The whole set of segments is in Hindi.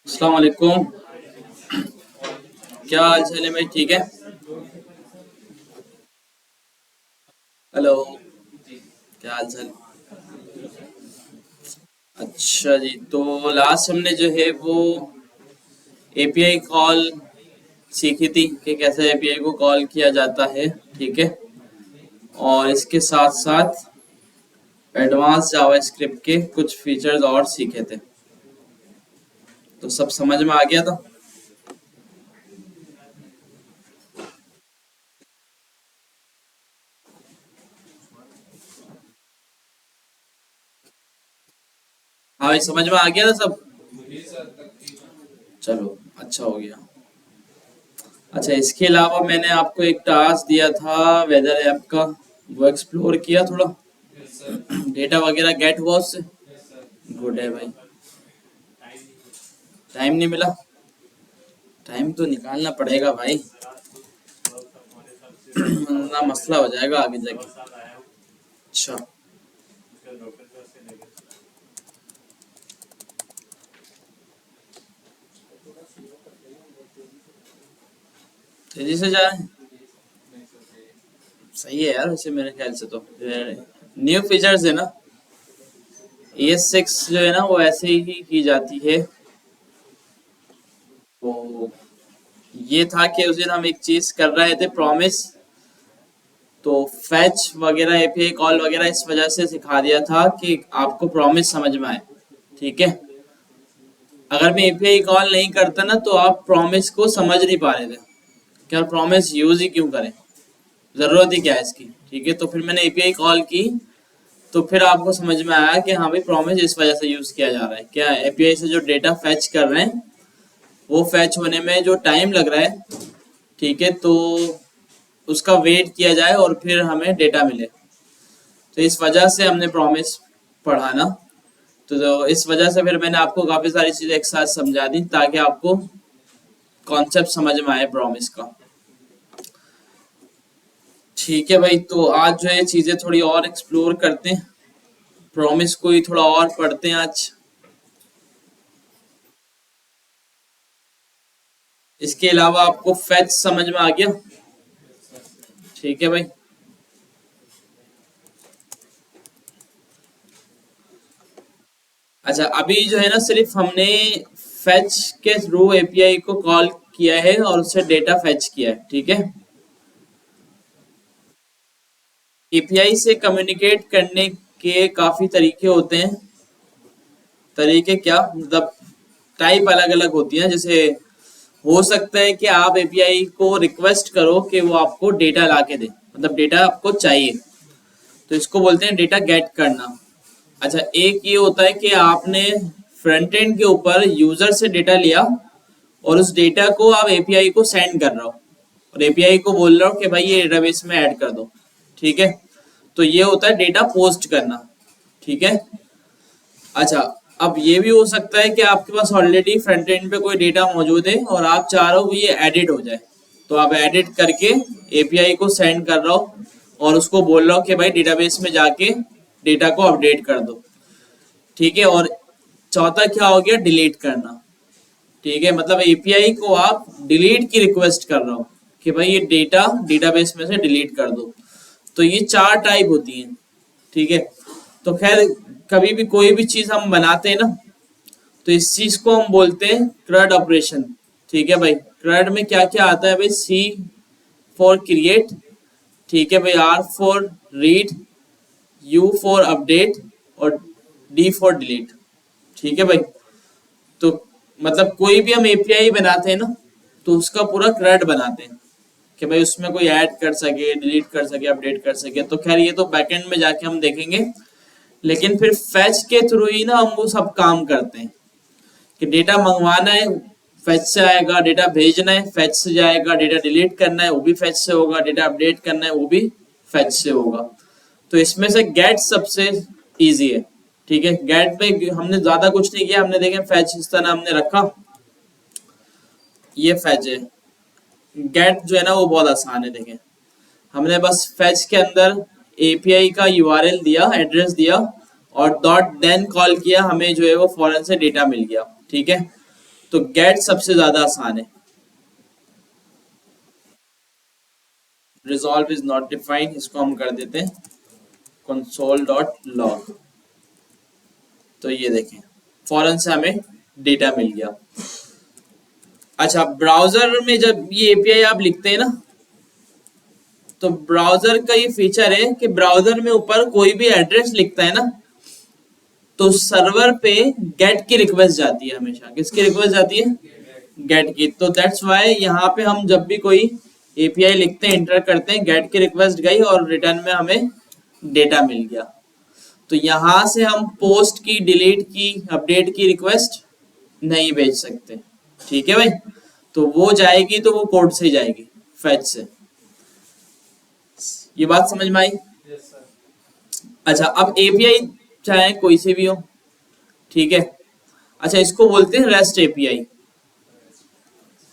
अस्सलाम वालेकुम। क्या हाल चाल है भाई? ठीक है। हेलो। क्या हाल चाल? अच्छा जी, तो लास्ट हमने जो है वो एपीआई कॉल सीखी थी कि कैसे एपीआई को कॉल किया जाता है। ठीक है। और इसके साथ साथ एडवांस जावास्क्रिप्ट के कुछ फीचर्स और सीखे थे। तो सब समझ में आ गया था? हाँ भाई, समझ में आ गया था सब। चलो, अच्छा हो गया। अच्छा, इसके अलावा मैंने आपको एक टास्क दिया था वेदर ऐप का, वो एक्सप्लोर किया थोड़ा? डेटा वगैरह गेट हुआ उससे? गुड है भाई। टाइम नहीं मिला? टाइम तो निकालना पड़ेगा भाई, वरना मसला हो जाएगा आगे जाके। अच्छा। तेजी से जा रहे हैं। सही है यार, वैसे मेरे ख्याल से तो न्यू फीचर्स है ना। ES6 जो है ना वो ऐसे ही की जाती है। तो ये था कि उस दिन हम एक चीज कर रहे थे, प्रॉमिस। तो फैच वगैरह एपीआई कॉल वगैरह इस वजह से सिखा दिया था कि आपको प्रॉमिस समझ में आए। ठीक है। अगर मैं एपीआई कॉल नहीं करता ना तो आप प्रॉमिस को समझ नहीं पा रहे थे कि यार प्रॉमिस यूज ही क्यों करें, जरूरत ही क्या है इसकी। ठीक है, तो फिर मैंने एपीआई कॉल की। तो फिर आपको समझ में आया कि हाँ भाई, प्रॉमिस इस वजह से यूज किया जा रहा है। क्या एपीआई से जो डेटा फैच कर रहे हैं वो फैच होने में जो टाइम लग रहा है, ठीक है, तो उसका वेट किया जाए और फिर हमें डेटा मिले। तो इस वजह से हमने प्रॉमिस पढ़ा ना। तो इस वजह से फिर मैंने आपको काफी सारी चीजें एक साथ समझा दी ताकि आपको कॉन्सेप्ट समझ में आए प्रॉमिस का। ठीक है भाई, तो आज जो है चीजें थोड़ी और एक्सप्लोर करते हैं, प्रॉमिस को ही थोड़ा और पढ़ते हैं आज। इसके अलावा आपको फैच समझ में आ गया? ठीक है भाई। अच्छा, अभी जो है ना सिर्फ हमने फैच के थ्रू एपीआई को कॉल किया है और उससे डेटा फैच किया है। ठीक है। एपीआई से कम्युनिकेट करने के काफी तरीके होते हैं। तरीके क्या मतलब, टाइप अलग अलग होती है। जैसे हो सकता है कि आप एपीआई को रिक्वेस्ट करो कि वो आपको डेटा ला के दे, मतलब डेटा आपको चाहिए, तो इसको बोलते हैं डेटा गेट करना। अच्छा, एक ये होता है कि आपने फ्रंट एंड के ऊपर यूजर से डेटा लिया और उस डेटा को आप एपीआई को सेंड कर रहे हो और एपीआई को बोल रहे हो कि भाई ये डेटाबेस में ऐड कर दो। ठीक है, तो ये होता है डेटा पोस्ट करना। ठीक है। अच्छा, अब ये भी हो सकता है कि आपके पास ऑलरेडी फ्रंट एंड पे कोई डेटा मौजूद है और आप चाह रहे हो कि ये एडिट हो जाए, तो आप एडिट करके एपीआई को सेंड कर रहे हो और उसको बोल रहे हो कि भाई डेटाबेस में जाके डेटा को अपडेट कर दो। ठीक है। और चौथा क्या हो गया, डिलीट करना। ठीक है, मतलब एपीआई को आप डिलीट की रिक्वेस्ट कर रहे हो कि भाई ये डेटा डेटाबेस में से डिलीट कर दो। तो ये चार टाइप होती हैं। ठीक है। तो खैर, कभी भी कोई भी चीज हम बनाते हैं ना, तो इस चीज को हम बोलते हैं CRUD ऑपरेशन। ठीक है भाई, CRUD में क्या क्या आता है भाई? C फॉर क्रिएट, ठीक है भाई, R for read, U for update और D फॉर डिलीट। ठीक है भाई। तो मतलब कोई भी हम एपीआई बनाते हैं ना, तो उसका पूरा CRUD बनाते हैं कि भाई उसमें कोई ऐड कर सके, डिलीट कर सके, अपडेट कर सके। तो खैर ये तो बैकएंड में जाके हम देखेंगे। लेकिन फिर फैच के थ्रू ही ना हम वो सब काम करते हैं कि डेटा मंगवाना है, फैच से आएगा, डेटा भेजना है, फैच से जाएगा, डेटा डिलीट करना है, वो भी फैच से होगा, डेटा अपडेट करना है, वो भी फैच से होगा। तो इसमें से गेट सबसे इजी है। ठीक है, गेट में हमने ज्यादा कुछ नहीं किया, हमने देखे फैच इस तरह हमने रखा, ये फैच है। गेट जो है ना वो बहुत आसान है। देखें, हमने बस फैच के अंदर एपीआई का यूआरएल दिया, एड्रेस दिया और डॉट देन कॉल किया, हमें जो है वो फौरन से डेटा मिल गया। ठीक है। तो गेट सबसे ज्यादा आसान है। रिजॉल्व इज नॉट डिफाइंड, इसको हम कर देते हैं console.log। तो ये देखें फौरन से हमें डेटा मिल गया। अच्छा, ब्राउजर में जब ये एपीआई आप लिखते हैं ना, तो ब्राउजर का ये फीचर है कि ब्राउजर में ऊपर कोई भी एड्रेस लिखता है ना, तो सर्वर पे गेट की रिक्वेस्ट जाती है हमेशा। किसकी रिक्वेस्ट जाती है? गेट की। तो दैट्स वाई यहाँ पे हम जब भी कोई एपीआई लिखते हैं, इंटर करते हैं, गेट की रिक्वेस्ट गई और रिटर्न में हमें डेटा मिल गया। तो यहाँ से हम पोस्ट की, डिलीट की, अपडेट की रिक्वेस्ट नहीं भेज सकते। ठीक है भाई, तो वो जाएगी तो वो कोड से जाएगी, फेच से। ये बात समझ में आई? अच्छा, अब एपीआई चाहे कोई सी भी हो, ठीक है। अच्छा, इसको बोलते हैं रेस्ट एपीआई।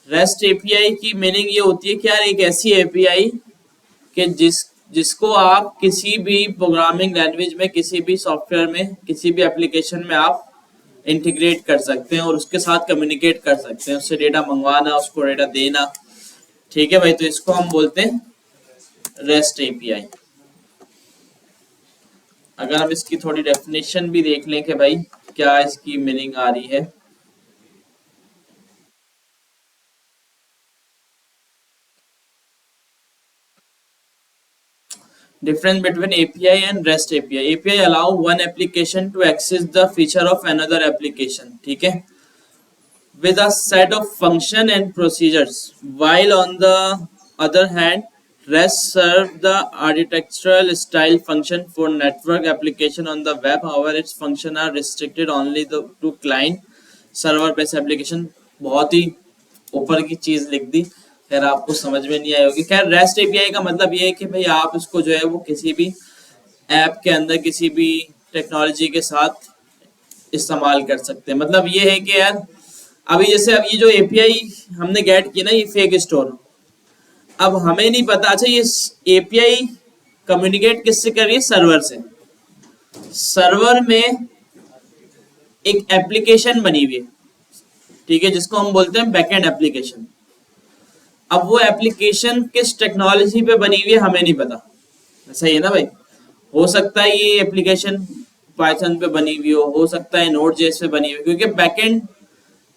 रेस्ट एपीआई की मीनिंग ये होती है कि यार एक ऐसी एपीआई कि जिसको आप किसी भी प्रोग्रामिंग लैंग्वेज में, किसी भी सॉफ्टवेयर में, किसी भी एप्लीकेशन में आप इंटीग्रेट कर सकते हैं और उसके साथ कम्युनिकेट कर सकते हैं, उससे डेटा मंगवाना, उसको डेटा देना। ठीक है भाई, तो इसको हम बोलते हैं रेस्ट एपीआई। अगर हम इसकी थोड़ी डेफिनेशन भी देख लें कि भाई क्या इसकी मीनिंग आ रही है। Difference between API and REST API. API allow one application to access the feature of another application, ठीक है, with a set of function and procedures, while on the other hand REST serve the architectural style function for network application on the web. However, its function are restricted only to client server based application। बहुत ही ऊपर की चीज लिख दी, खैर आपको समझ में नहीं आई होगी। खैर, रेस्ट एपीआई का मतलब ये है कि भाई आप इसको जो है वो किसी भी ऐप के अंदर, किसी भी टेक्नोलॉजी के साथ इस्तेमाल कर सकते हैं। मतलब ये है कि यार अभी जैसे अब ये जो एपीआई हमने गेट की ना, ये फेक स्टोर, अब हमें नहीं पता। अच्छा, ये एपीआई कम्युनिकेट किससे कर रही है? सर्वर से। सर्वर में एक एप्लीकेशन बनी हुई है, ठीक है, जिसको हम बोलते हैं बैकएंड एप्लीकेशन। अब वो एप्लीकेशन किस टेक्नोलॉजी पे बनी हुई है हमें नहीं पता। सही है ना भाई? हो सकता है ये एप्लीकेशन पाइथन पे बनी हुई हो सकता है नोड.जेएस पे बनी हुई, क्योंकि बैकएंड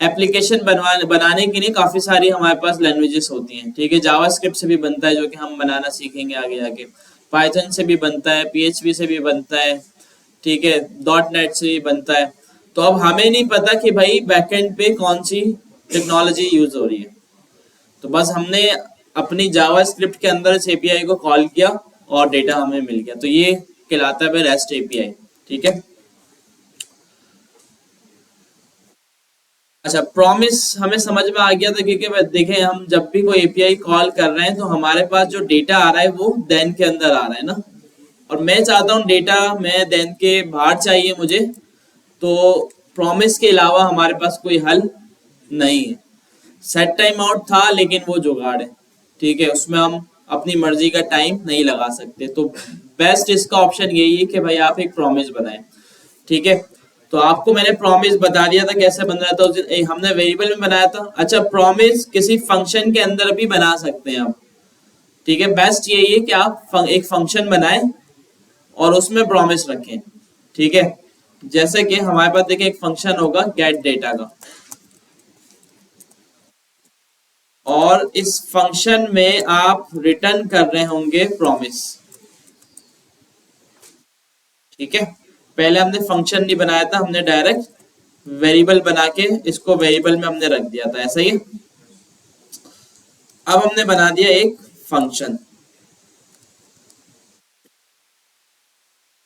एप्लीकेशन बनाने के लिए काफी सारी हमारे पास लैंग्वेजेस होती हैं। ठीक है, जावास्क्रिप्ट से भी बनता है जो कि हम बनाना सीखेंगे आगे आगे, पाइथन से भी बनता है, पीएचपी से भी बनता है, ठीक है, .NET से भी बनता है। तो अब हमें नहीं पता कि भाई बैकएंड पे कौन सी टेक्नोलॉजी यूज हो रही है। तो बस हमने अपनी जावास्क्रिप्ट के अंदर इस एपीआई को कॉल किया और डेटा हमें मिल गया। तो ये कहलाता है रेस्ट एपीआई। ठीक है। अच्छा, प्रॉमिस हमें समझ में आ गया था, क्योंकि देखें हम जब भी कोई एपीआई कॉल कर रहे हैं तो हमारे पास जो डेटा आ रहा है वो देन के अंदर आ रहा है ना, और मैं चाहता हूँ डेटा मैं देन के बाहर चाहिए मुझे, तो प्रॉमिस के अलावा हमारे पास कोई हल नहीं है। सेट टाइम आउट था लेकिन वो जुगाड़ है, ठीक है, उसमें हम अपनी मर्जी का टाइम नहीं लगा सकते। तो बेस्ट इसका ऑप्शन यही है कि भाई आप एक प्रॉमिस बनाएं। ठीक है, तो आपको मैंने प्रॉमिस बता दिया था कैसे बन रहा था, हमने वेरिएबल में बनाया था। अच्छा, प्रॉमिस किसी फंक्शन के अंदर भी बना सकते हैं आप। ठीक है, बेस्ट यही है कि आप एक फंक्शन बनाएं और उसमें प्रॉमिस रखें। ठीक है, जैसे कि हमारे पास देखिए एक फंक्शन होगा गेट डेटा का, और इस फंक्शन में आप रिटर्न कर रहे होंगे प्रॉमिस। ठीक है, पहले हमने फंक्शन नहीं बनाया था, हमने डायरेक्ट वेरिएबल बना के इसको वेरिएबल में हमने रख दिया था, ऐसा ही। अब हमने बना दिया एक फंक्शन।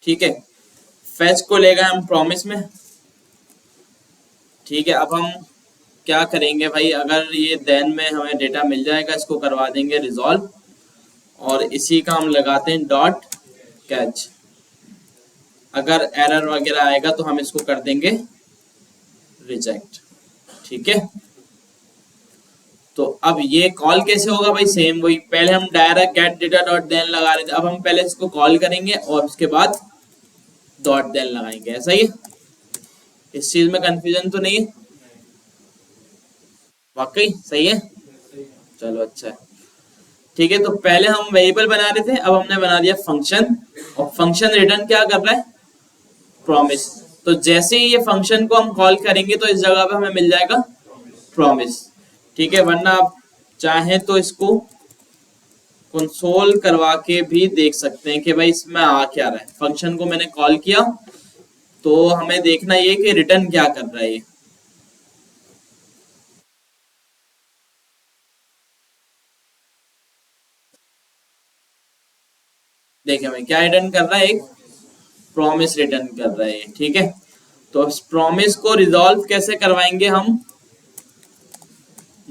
ठीक है, फेच को लेगा हम प्रॉमिस में। ठीक है, अब हम क्या करेंगे भाई, अगर ये देन में हमें डेटा मिल जाएगा, इसको करवा देंगे रिजॉल्व, और इसी का हम लगाते हैं डॉट कैच। अगर एरर वगैरह आएगा तो हम इसको कर देंगे रिजेक्ट। ठीक है, तो अब ये कॉल कैसे होगा भाई, सेम वही, पहले हम direct get data dot then लगा रहे थे, अब हम पहले इसको कॉल करेंगे और उसके बाद डॉट देन लगाएंगे, ऐसा ही। इस चीज में कंफ्यूजन तो नहीं है? वाकई सही है। चलो अच्छा है। ठीक है, तो पहले हम वेरिएबल बना रहे थे, अब हमने बना दिया फंक्शन। और फंक्शन रिटर्न क्या कर रहा है? प्रॉमिस। तो जैसे ही ये फंक्शन को हम कॉल करेंगे तो इस जगह पे हमें मिल जाएगा प्रॉमिस। ठीक है, वरना आप चाहें तो इसको कंसोल करवा के भी देख सकते हैं कि भाई इसमें आ क्या रहा है। फंक्शन को मैंने कॉल किया तो हमें देखना ये कि रिटर्न क्या कर रहा है ये। देखें हमें क्या रिटर्न कर रहा है, एक प्रॉमिस रिटर्न कर रहा है ये। ठीक है, तो इस प्रॉमिस को रिजॉल्व कैसे करवाएंगे हम?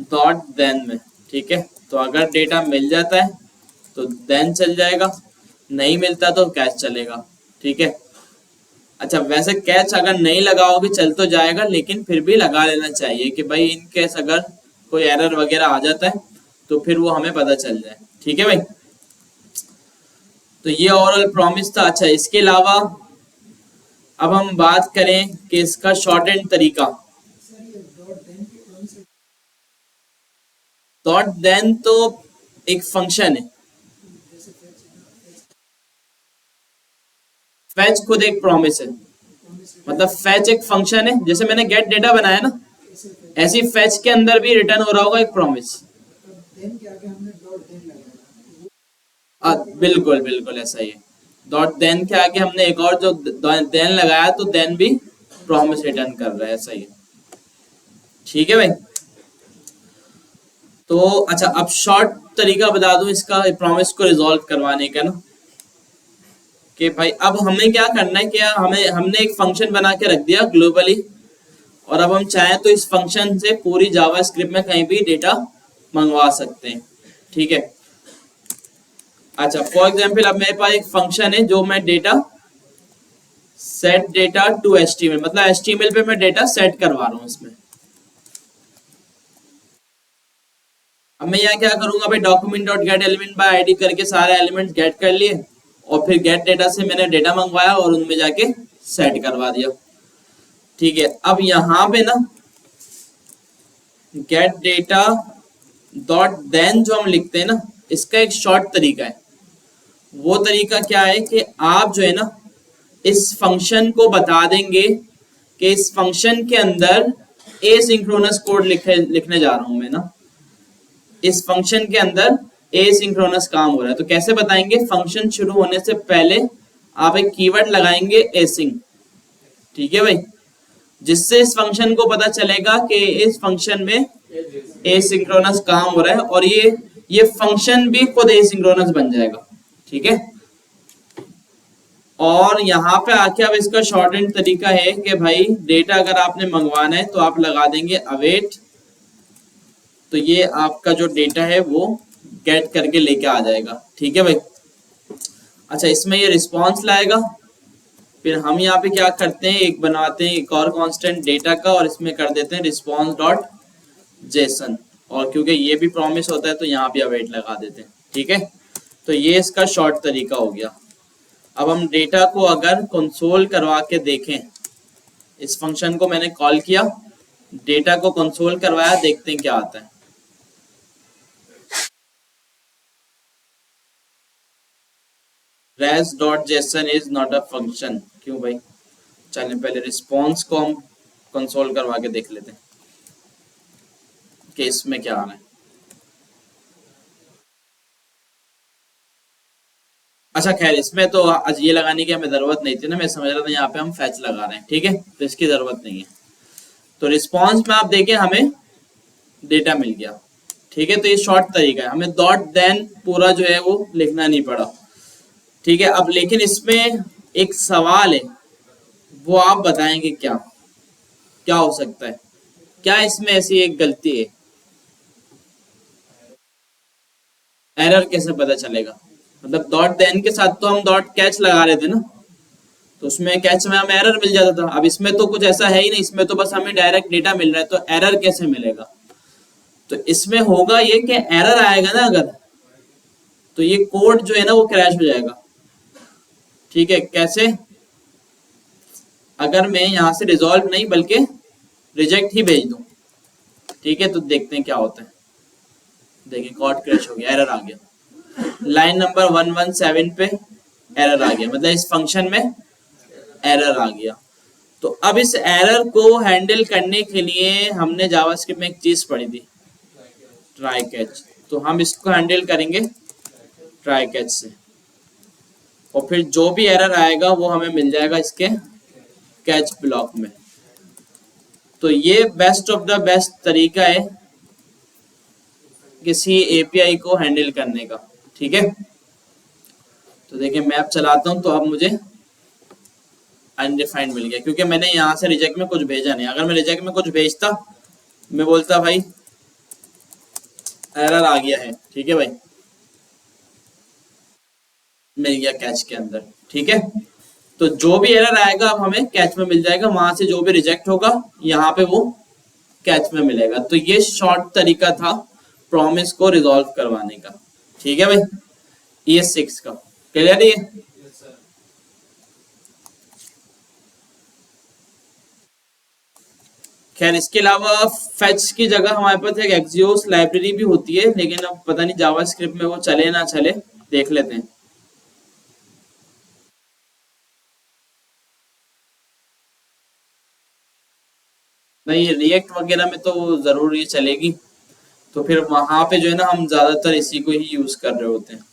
डॉट देन में। ठीक है, तो अगर डेटा मिल जाता है तो देन चल जाएगा, नहीं मिलता तो कैच चलेगा। ठीक है, अच्छा वैसे कैच अगर नहीं लगाओगे चल तो जाएगा, लेकिन फिर भी लगा लेना चाहिए कि भाई इन केस अगर कोई एरर वगैरह आ जाता है तो फिर वो हमें पता चल जाए। ठीक है भाई, तो ये ओवरऑल प्रॉमिस था। अच्छा, इसके अलावा अब हम बात करें कि इसका शॉर्ट एंड तरीका। डॉट देन तो एक फंक्शन है, फैच खुद एक प्रॉमिस है। मतलब फैच एक फंक्शन है, जैसे मैंने गेट डेटा बनाया ना, ऐसी फैच के अंदर भी रिटर्न हो रहा होगा एक प्रॉमिस। बिल्कुल बिल्कुल ऐसा ही है। डॉट देन के आगे हमने एक और जो देन लगाया तो देन भी प्रॉमिस रिटर्न कर रहा है, ऐसा ही है। ठीक है भाई, तो अच्छा अब शॉर्ट तरीका बता दूं इसका प्रॉमिस को रिजॉल्व करवाने का ना, कि भाई अब हमें क्या करना है, क्या हमें हमने एक फंक्शन बना के रख दिया ग्लोबली, और अब हम चाहें तो इस फंक्शन से पूरी जावा स्क्रिप्ट में कहीं भी डेटा मंगवा सकते हैं। ठीक है, अच्छा फॉर एग्जाम्पल अब मेरे पास एक फंक्शन है जो मैं data set data to HTML, मतलब एचटीएमएल पे मैं डेटा सेट करवा रहा हूँ इसमें। अब मैं यहाँ क्या करूंगा भाई, document dot gate element by ID करके सारे एलिमेंट गेट कर लिए, और फिर गेट डेटा से मैंने डेटा मंगवाया और उनमें जाके सेट करवा दिया। ठीक है, अब यहाँ पे ना गेट डेटा डॉट देन जो हम लिखते हैं ना, इसका एक शॉर्ट तरीका है। वो तरीका क्या है कि आप जो है ना इस फंक्शन को बता देंगे कि इस फंक्शन के अंदर एसिंक्रोनस कोड लिखने जा रहा हूं मैं ना, इस फंक्शन के अंदर एसिंक्रोनस काम हो रहा है। तो कैसे बताएंगे? फंक्शन शुरू होने से पहले आप एक कीवर्ड लगाएंगे एसिंक। ठीक है भाई, जिससे इस फंक्शन को पता चलेगा कि इस फंक्शन में एसिंक्रोनस काम हो रहा है, और ये फंक्शन भी खुद एसिंक्रोनस बन जाएगा। ठीक है, और यहाँ पे आके अब इसका शॉर्ट एंड तरीका है कि भाई डेटा अगर आपने मंगवाना है तो आप लगा देंगे अवेट, तो ये आपका जो डेटा है वो गेट करके लेके आ जाएगा। ठीक है भाई, अच्छा इसमें ये रिस्पॉन्स लाएगा, फिर हम यहाँ पे क्या करते हैं, एक बनाते हैं एक और कांस्टेंट डेटा का, और इसमें कर देते हैं रिस्पॉन्स डॉट जेसन, और क्योंकि ये भी प्रॉमिस होता है तो यहाँ भी अवेट लगा देते हैं। ठीक है, तो ये इसका शॉर्ट तरीका हो गया। अब हम डेटा को अगर कंसोल करवा के देखें, इस फंक्शन को मैंने कॉल किया, डेटा को कंसोल करवाया, देखते हैं क्या आता है। res dot JSON is not a function, क्यों भाई? चलिए पहले रिस्पॉन्स को हम कंसोल करवा के देख लेते हैं कि इसमें क्या आ रहा है। अच्छा खैर, इसमें तो आज ये लगाने की हमें जरूरत नहीं थी ना, मैं समझ रहा था यहाँ पे हम फैच लगा रहे हैं। ठीक है, तो इसकी जरूरत नहीं है। तो रिस्पॉन्स में आप देखें हमें डेटा मिल गया। ठीक है, तो ये शॉर्ट तरीका है, हमें डॉट देन पूरा जो है वो लिखना नहीं पड़ा। ठीक है, अब लेकिन इसमें एक सवाल है, वो आप बताएंगे क्या क्या हो सकता है, क्या इसमें ऐसी एक गलती है? एरर कैसे पता चलेगा? मतलब डॉट देन के साथ तो हम डॉट कैच लगा रहे थे ना, तो उसमें कैच में हमें एरर मिल जाता था। अब इसमें तो कुछ ऐसा है ही नहीं, इसमें तो बस हमें डायरेक्ट डेटा मिल रहा है, तो एरर कैसे मिलेगा? तो इसमें होगा ये कि एरर आएगा ना अगर, तो ये कोड जो है ना वो क्रैश हो जाएगा। ठीक है, कैसे? अगर मैं यहाँ से रिजॉल्व नहीं बल्कि रिजेक्ट ही भेज दूं, ठीक है, तो देखते हैं क्या होता है। देखिए कॉर्ड क्रैश हो गया, एरर आ गया। लाइन नंबर 117 पे एरर आ गया, मतलब इस फंक्शन में एरर आ गया। तो अब इस एरर को हैंडल करने के लिए हमने जावास्क्रिप्ट में एक चीज पढ़ी थी, ट्राई कैच। तो हम इसको हैंडल करेंगे ट्राई कैच से, और फिर जो भी एरर आएगा वो हमें मिल जाएगा इसके कैच ब्लॉक में। तो ये बेस्ट ऑफ द बेस्ट तरीका है किसी एपीआई को हैंडल करने का। ठीक है, तो देखिए मैं अब चलाता हूँ, तो अब मुझे अनडिफाइंड मिल गया, क्योंकि मैंने यहाँ से रिजेक्ट में कुछ भेजा नहीं। अगर मैं रिजेक्ट में कुछ भेजता, मैं बोलता भाई एरर आ गया है, ठीक है भाई, मिल गया कैच के अंदर। ठीक है, तो जो भी एरर आएगा अब हमें कैच में मिल जाएगा, वहां से जो भी रिजेक्ट होगा यहाँ पे वो कैच में मिलेगा। तो ये शॉर्ट तरीका था प्रॉमिस को रिजॉल्व करवाने का। ठीक है भाई, ये 6 का क्लियर है। खैर इसके अलावा फेच की जगह हमारे पास एक एक्सियोस लाइब्रेरी भी होती है, लेकिन अब पता नहीं जावास्क्रिप्ट में वो चले ना चले, देख लेते हैं। नहीं, रिएक्ट वगैरह में तो जरूर ये चलेगी, तो फिर वहां पे जो है ना हम ज्यादातर इसी को ही यूज कर रहे होते हैं।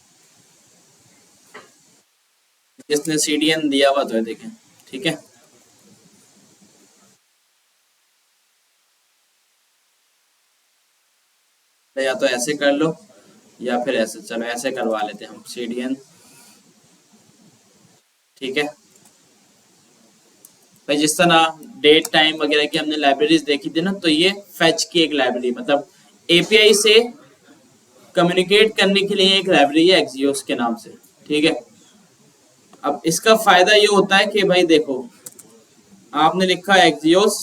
इसने सीडीएन दिया हुआ तो है, देखें। ठीक है, तो या तो ऐसे कर लो या फिर ऐसे, चलो ऐसे करवा लेते हैं हम सीडीएन। ठीक है भाई, जिस तरह डेट टाइम वगैरह की हमने लाइब्रेरीज देखी थी ना, तो ये फेच की एक लाइब्रेरी, मतलब एपीआई से कम्युनिकेट करने के लिए एक लाइब्रेरी है एक्सियोस के नाम से। ठीक है, अब इसका फायदा ये होता है कि भाई देखो, आपने लिखा एक्सियोस,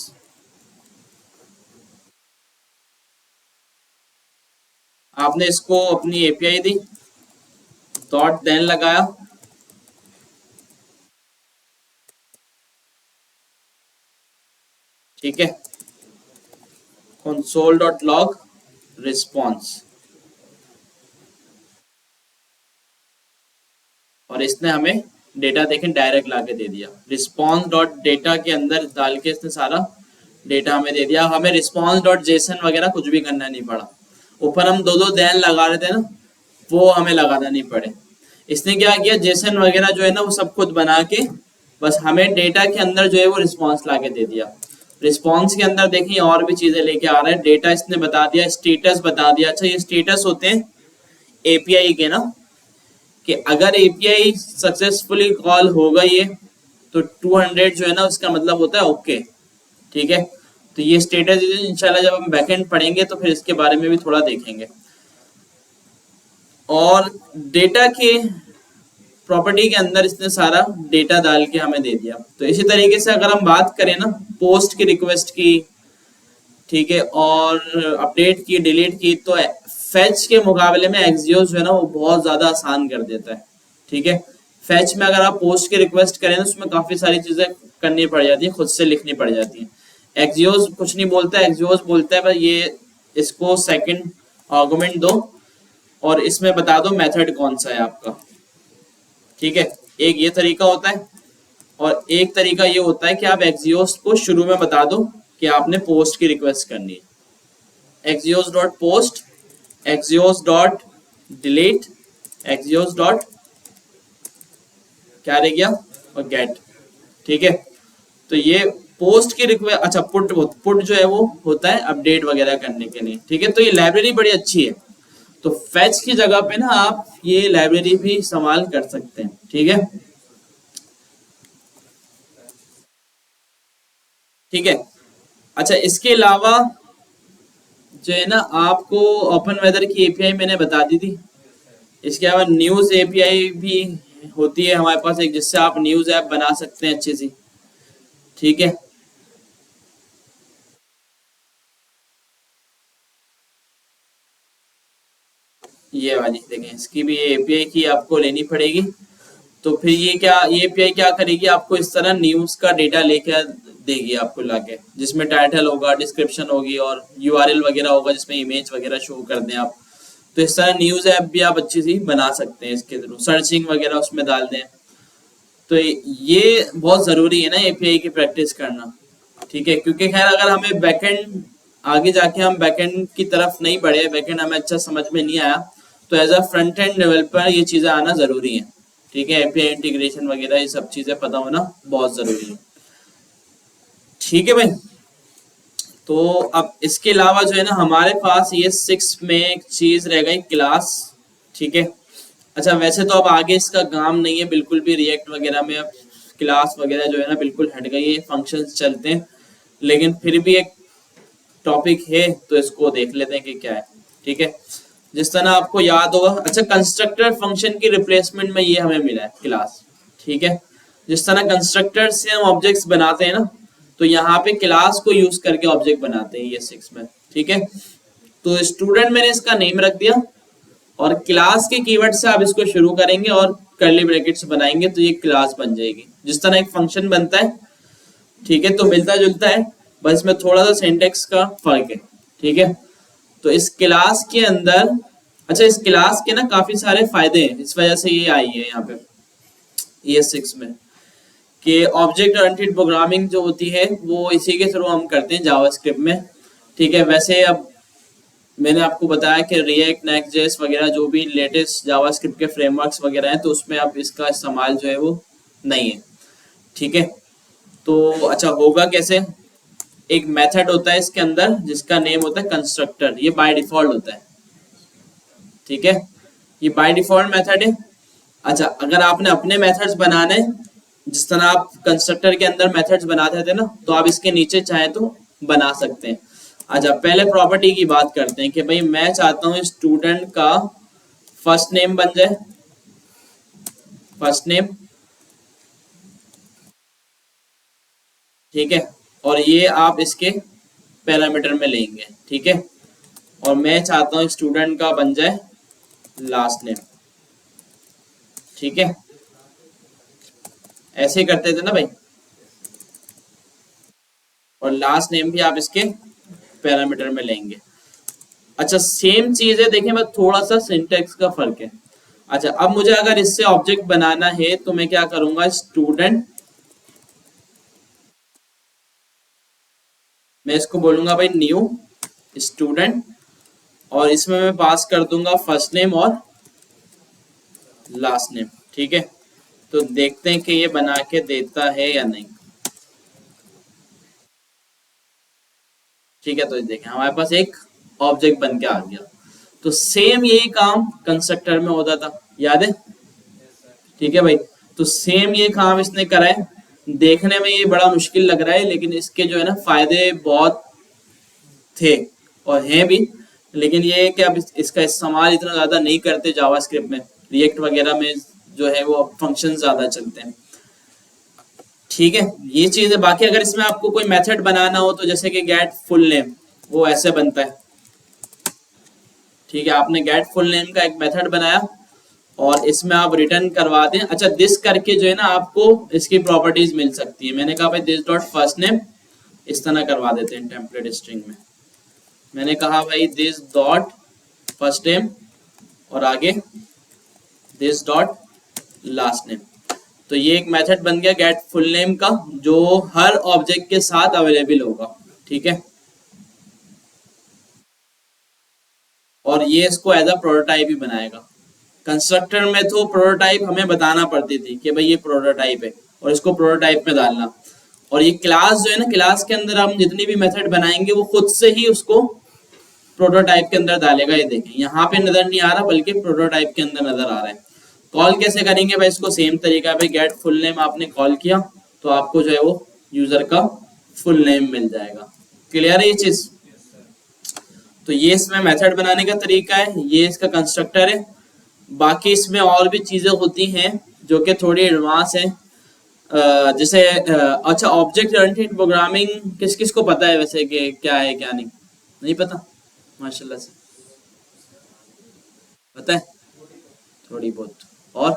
आपने इसको अपनी एपीआई दी, डॉट देन लगाया, ठीक है, console.log रिस्पॉन्स, और इसने हमें डेटा देखें डायरेक्ट लाके दे दिया। रिस्पॉन्स डॉट डेटा के अंदर डाल के इसने सारा डेटा हमें दे दिया, हमें रिस्पॉन्स डॉट जेसन वगैरह कुछ भी करना नहीं पड़ा। ऊपर हम दो दो देन लगा रहे थे ना, वो हमें लगाना नहीं पड़े। इसने क्या किया, जेसन वगैरह जो है ना वो सब खुद बना के बस हमें डेटा के अंदर जो है वो रिस्पॉन्स लाके दे दिया। रिस्पॉन्स के अंदर देखिए और भी चीजें लेके आ रहे हैं, डेटा इसने बता दिया, स्टेटस बता दिया। अच्छा, ये स्टेटस होते हैं एपीआई के ना, कि अगर एपीआई सक्सेसफुली कॉल हो गई है तो 200 जो है ना उसका मतलब होता है ओके। ठीक है, तो ये स्टेटस इंशाल्लाह जब हम बैकएंड पढ़ेंगे तो फिर इसके बारे में भी थोड़ा देखेंगे। और डेटा के प्रॉपर्टी के अंदर इसने सारा डेटा डाल के हमें दे दिया। तो इसी तरीके से अगर हम बात करें ना पोस्ट की, रिक्वेस्ट की, ठीक है, और अपडेट की, डिलीट की, तो फेच के मुकाबले में एक्सियोस जो है ना वो बहुत ज्यादा आसान कर देता है। ठीक है, फेच में अगर आप पोस्ट की रिक्वेस्ट करें तो उसमें काफी सारी चीजें करनी पड़ जाती है, खुद से लिखनी पड़ जाती है। एक्सियोस कुछ नहीं बोलता है, एक्सियोस बोलता है बस ये इसको सेकंड आर्गुमेंट दो और इसमें बता दो मेथड कौन सा है आपका। ठीक है, एक ये तरीका होता है, और एक तरीका ये होता है कि आप एक्सियोस को शुरू में बता दो कि आपने पोस्ट की रिक्वेस्ट करनी है। Axios dot post, Axios dot delete, Axios dot क्या रह गया, और गेट। ठीक है, तो ये पोस्ट की रिक्वेस्ट, अच्छा पुट जो है वो होता है अपडेट वगैरह करने के लिए। ठीक है, तो ये लाइब्रेरी बड़ी अच्छी है, तो फेच की जगह पे ना आप ये लाइब्रेरी भी इस्तेमाल कर सकते हैं। ठीक है, ठीक है। अच्छा, इसके अलावा जो है ना आपको ओपन वेदर की एपीआई मैंने बता दी थी। इसके अलावा न्यूज एपीआई भी होती है हमारे पास एक, जिससे आप न्यूज ऐप बना सकते हैं अच्छी सी। ठीक है, ये वाली देखें, इसकी भी एपीआई की आपको लेनी पड़ेगी। तो फिर ये क्या, ये एपीआई क्या करेगी, आपको इस तरह न्यूज का डेटा लेके देगी आपको लाके, जिसमें टाइटल होगा, डिस्क्रिप्शन होगी और यूआरएल वगैरह होगा जिसमें इमेज वगैरह शो कर दें आप। तो इस तरह न्यूज़ ऐप भी आप अच्छी सी बना सकते हैं इसके थ्रू, सर्चिंग वगैरह उसमें डाल दें। तो ये बहुत ज़रूरी है ना एपीआई की प्रैक्टिस करना, ठीक है, क्योंकि खैर अगर हमें बैकएंड आगे जाके हम बैकएंड की तरफ नहीं बढ़े, बैकएंड हमें अच्छा समझ में नहीं आया, तो as a front end developer ये चीज़ें आना ज़रूरी है, ठीक है, एपीआई इंटीग्रेशन वगैरह ये सब चीज़ें पता होना बहुत ज़रूरी है, ठीक है भाई। तो अब इसके अलावा जो है ना हमारे पास ये 6 में एक चीज़ रह गई, क्लास, ठीक है। अच्छा वैसे तो अब आगे इसका काम नहीं है बिल्कुल भी रिएक्ट वगैरह में, अब क्लास वगैरह जो है ना बिल्कुल हट गई है, फंक्शंस चलते हैं, लेकिन फिर भी एक टॉपिक है तो इसको देख लेते हैं कि क्या है, ठीक है। जिस तरह आपको याद होगा, अच्छा कंस्ट्रक्टर फंक्शन की रिप्लेसमेंट में ये हमें मिला है क्लास, ठीक है। जिस तरह कंस्ट्रक्टर से हम ऑब्जेक्ट्स बनाते हैं ना, तो यहाँ पे क्लास को यूज करके ऑब्जेक्ट बनाते हैं ये 6 में, ठीक है। तो स्टूडेंट मैंने इसका नेम रख दिया और क्लास के कीवर्ड से आप इसको शुरू करेंगे और कर्ली ब्रैकेट्स बनाएंगे तो ये क्लास बन जाएगी, जिस तरह एक फंक्शन बनता है, ठीक है। तो मिलता जुलता है, बस इसमें थोड़ा सा सिंटेक्स का फर्क है, ठीक है। तो इस क्लास के अंदर, अच्छा इस क्लास के ना काफी सारे फायदे हैं, इस वजह से ये आई है यहाँ पे ES6 में, कि ऑब्जेक्ट ओरिएंटेड प्रोग्रामिंग जो होती है वो इसी के थ्रू हम करते हैं जावास्क्रिप्ट में, ठीक है। वैसे अब मैंने आपको बताया कि रिएक्ट, नेक्स्ट.जेएस वगैरह जो भी लेटेस्ट जावास्क्रिप्ट के फ्रेमवर्क्स वगैरह हैं तो उसमें अब इसका इस्तेमाल जो है वो नहीं है, ठीक है। तो अच्छा होगा कैसे, एक मेथड होता है इसके अंदर जिसका नेम होता है कंस्ट्रक्टर, ये बाय डिफॉल्ट होता है, ठीक है, ये बाय डिफॉल्ट मेथड है। अच्छा अगर आपने अपने मेथड्स बनाने, जिस तरह आप कंस्ट्रक्टर के अंदर मेथड्स बनाते थे ना, तो आप इसके नीचे चाहे तो बना सकते हैं। अच्छा पहले प्रॉपर्टी की बात करते हैं कि भाई मैं चाहता हूँ स्टूडेंट का फर्स्ट नेम बन जाए, फर्स्ट नेम, ठीक है, और ये आप इसके पैरामीटर में लेंगे, ठीक है। और मैं चाहता हूँ स्टूडेंट का बन जाए लास्ट नेम, ठीक है, ऐसे ही करते थे ना भाई, और लास्ट नेम भी आप इसके पैरामीटर में लेंगे। अच्छा सेम चीज है, देखें बस थोड़ा सा सिंटेक्स का फर्क है। अच्छा अब मुझे अगर इससे ऑब्जेक्ट बनाना है तो मैं क्या करूंगा, स्टूडेंट, मैं इसको बोलूंगा भाई न्यू स्टूडेंट, और इसमें मैं पास कर दूंगा फर्स्ट नेम और लास्ट नेम, ठीक है। तो देखते हैं कि ये बना के देता है या नहीं, ठीक है। तो देखें हमारे पास एक ऑब्जेक्ट बन के आ गया। तो सेम यही काम कंस्ट्रक्टर में होता था, याद है, ठीक है भाई। तो सेम ये काम इसने करा है, देखने में ये बड़ा मुश्किल लग रहा है लेकिन इसके जो है ना फायदे बहुत थे और हैं भी, लेकिन ये है कि अब इसका इस्तेमाल इतना ज़्यादा नहीं करते जावास्क्रिप्ट में, रिएक्ट वगैरह में जो है वो फंक्शन ज़्यादा चलते हैं, ठीक है। ये चीज़ है। बाकी अगर इसमें आपको कोई मेथड बनाना हो तो जैसे कि गेट फुल नेम, वो ऐसे बनता है, ठीक है। आपने गेट फुल नेम का एक मेथड बनाया और इसमें आप रिटर्न करवा दें, अच्छा दिस करके जो है ना आपको इसकी प्रॉपर्टीज मिल सकती है। मैंने कहा भाई दिस डॉट फर्स्ट नेम, इस तरह करवा देते हैं टेम्पलेट स्ट्रिंग में। मैंने कहा भाई दिस डॉट फर्स्ट नेम और आगे दिस डॉट लास्ट नेम, तो ये एक मेथड बन गया गेट फुल नेम का, जो हर ऑब्जेक्ट के साथ अवेलेबल होगा, ठीक है। और ये इसको एज अ प्रोटोटाइप ही बनाएगा। कंस्ट्रक्टर में तो प्रोटोटाइप हमें बताना पड़ती थी कि भाई ये प्रोटोटाइप है और इसको प्रोटोटाइप में डालना, और ये क्लास जो है ना, क्लास के अंदर हम जितनी भी मेथड बनाएंगे वो खुद से ही उसको प्रोटोटाइप के अंदर डालेगा। ये देखें यहाँ पे नजर नहीं आ रहा बल्कि प्रोटोटाइप के अंदर नजर आ रहा है। कॉल कैसे करेंगे भाई, इसको सेम तरीका पे गेट फुल नेम आपने कॉल किया तो आपको जो है वो यूजर का फुल नेम मिल जाएगा। क्लियर है ये चीज। तो ये इसमें मेथड बनाने का तरीका है, ये इसका कंस्ट्रक्टर है। बाकी इसमें और भी चीजें होती हैं जो कि थोड़ी एडवांस है, जैसे अच्छा ऑब्जेक्ट ओरिएंटेड प्रोग्रामिंग किस किस को पता है वैसे कि क्या है क्या नहीं, नहीं पता, माशाल्लाह से पता है थोड़ी बहुत, और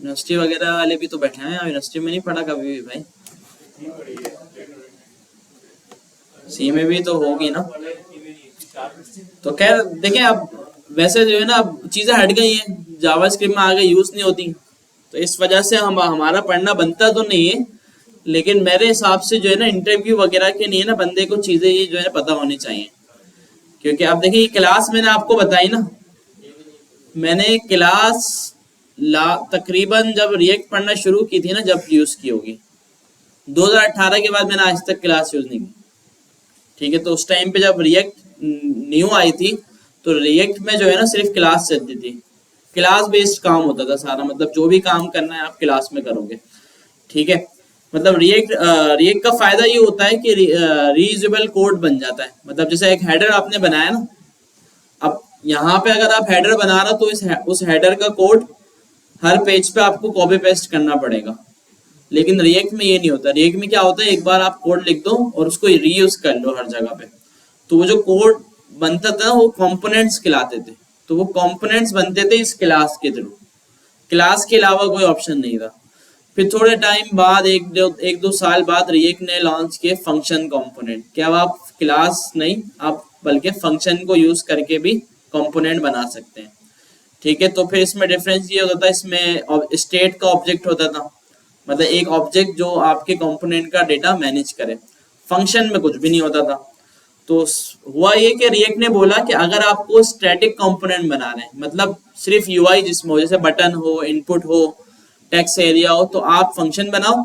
यूनिवर्सिटी वगैरह वाले भी तो बैठे हैं, यूनिवर्सिटी में नहीं पढ़ा कभी भी भाई। सी में भी तो होगी ना। तो खैर देखें, अब वैसे जो है ना अब चीजें हट गई हैं, जावास्क्रिप्ट में आगे यूज नहीं होती, तो इस वजह से हम हमारा पढ़ना बनता तो नहीं है। लेकिन मेरे हिसाब से जो है ना इंटरव्यू वगैरह के लिए ना बंदे को चीजें ये जो है पता होनी चाहिए। क्योंकि आप देखिए क्लास मैंने आपको बताई ना, मैंने क्लास ला तकरीबन जब रिएक्ट पढ़ना शुरू की थी ना, जब यूज की होगी 2018 के बाद मैंने आज तक क्लास यूज नहीं की। ठीक है, तो उस टाइम पे जब रिएक्ट न्यू आई थी तो रिएक्ट में जो है ना सिर्फ क्लास चलती थी, क्लास बेस्ड काम होता था सारा, मतलब जो भी काम करना है आप क्लास में करोगे। ठीक है, मतलब रिएक्ट का फायदा ये होता है कि रीयूजेबल कोड बन जाता है। मतलब जैसे एक हेडर आपने बनाया ना, अब यहाँ पे अगर आप हेडर बना रहे हो तो उस हेडर का कोड हर पेज पे आपको कॉपी पेस्ट करना पड़ेगा। लेकिन रिएक्ट में ये नहीं होता। रिएक्ट में क्या होता है, एक बार आप कोड लिख दो और उसको रीयूज कर लो हर जगह पे। तो वो जो कोड बनता था वो कंपोनेंट्स कहलाते थे, तो वो कंपोनेंट्स बनते थे इस क्लास के थ्रू, क्लास के अलावा कोई ऑप्शन नहीं था। फिर थोड़े टाइम बाद एक दो साल बाद रिएक्ट ने लॉन्च किए फंक्शन कंपोनेंट, क्या आप क्लास नहीं आप बल्कि फंक्शन को यूज करके भी कंपोनेंट बना सकते हैं। ठीक है, तो फिर इसमें डिफरेंस ये होता था, इसमें स्टेट का ऑब्जेक्ट होता था, मतलब एक ऑब्जेक्ट जो आपके कंपोनेंट का डेटा मैनेज करे। फंक्शन में कुछ भी नहीं होता था। तो हुआ ये कि रिएक्ट ने बोला कि अगर आपको स्टैटिक कंपोनेंट बना रहे हैं, मतलब सिर्फ यूआई जिसमें हो, जैसे बटन हो, इनपुट हो, टेक्स्ट एरिया हो, तो आप फंक्शन बनाओ।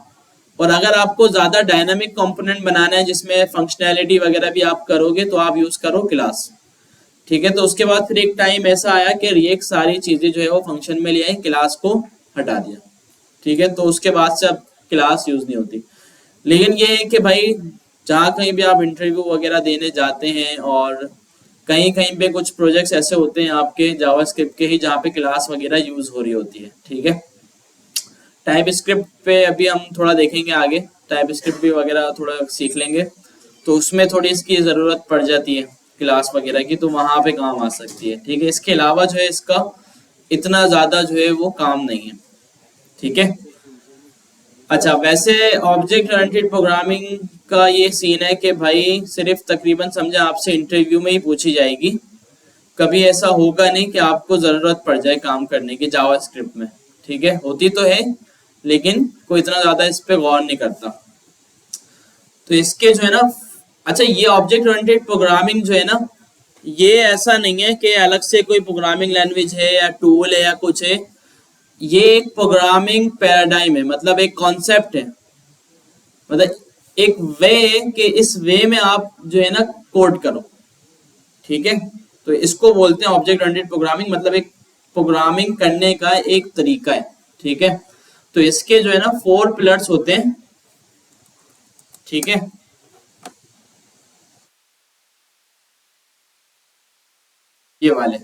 और अगर आपको ज्यादा डायनामिक कंपोनेंट बनाना है जिसमें फंक्शनैलिटी वगैरह भी आप करोगे तो आप यूज करो क्लास। ठीक है, तो उसके बाद फिर एक टाइम ऐसा आया कि रिएक्ट सारी चीजें जो है वो फंक्शन में ले आई, क्लास को हटा दिया। ठीक है, तो उसके बाद से अब क्लास यूज नहीं होती। लेकिन ये है कि भाई जहाँ कहीं भी आप इंटरव्यू वगैरह देने जाते हैं और कहीं कहीं पे कुछ प्रोजेक्ट्स ऐसे होते हैं आपके जावास्क्रिप्ट के ही जहाँ पे क्लास वगैरह यूज हो रही होती है। ठीक है, टाइप स्क्रिप्ट पे अभी हम थोड़ा देखेंगे आगे, टाइप स्क्रिप्ट भी वगैरह थोड़ा सीख लेंगे, तो उसमें थोड़ी इसकी ज़रूरत पड़ जाती है क्लास वगैरह की, तो वहाँ पे काम आ सकती है। ठीक है, इसके अलावा जो है इसका इतना ज़्यादा जो है वो काम नहीं है। ठीक है, अच्छा वैसे ऑब्जेक्ट ओरिएंटेड प्रोग्रामिंग का ये सीन है कि भाई सिर्फ तकरीबन समझे आपसे इंटरव्यू में ही पूछी जाएगी, कभी ऐसा होगा नहीं कि आपको ज़रूरत पड़ जाए काम करने की जावास्क्रिप्ट में। ठीक है, होती तो है लेकिन कोई इतना ज़्यादा इस पे गौर नहीं करता। तो इसके जो है ना, अच्छा ये ऑब्जेक्ट ओरिएंटेड प्रोग्रामिंग जो है ना, ये ऐसा नहीं है कि अलग से कोई प्रोग्रामिंग लैंग्वेज है या टूल है या कुछ है, ये एक प्रोग्रामिंग पैराडाइम है, मतलब एक कॉन्सेप्ट है, मतलब एक वे है कि इस वे में आप जो है ना कोड करो। ठीक है, तो इसको बोलते हैं ऑब्जेक्ट ओरिएंटेड प्रोग्रामिंग, मतलब एक प्रोग्रामिंग करने का एक तरीका है। ठीक है, तो इसके जो है ना 4 पिलर्स होते हैं। ठीक है, ये वाले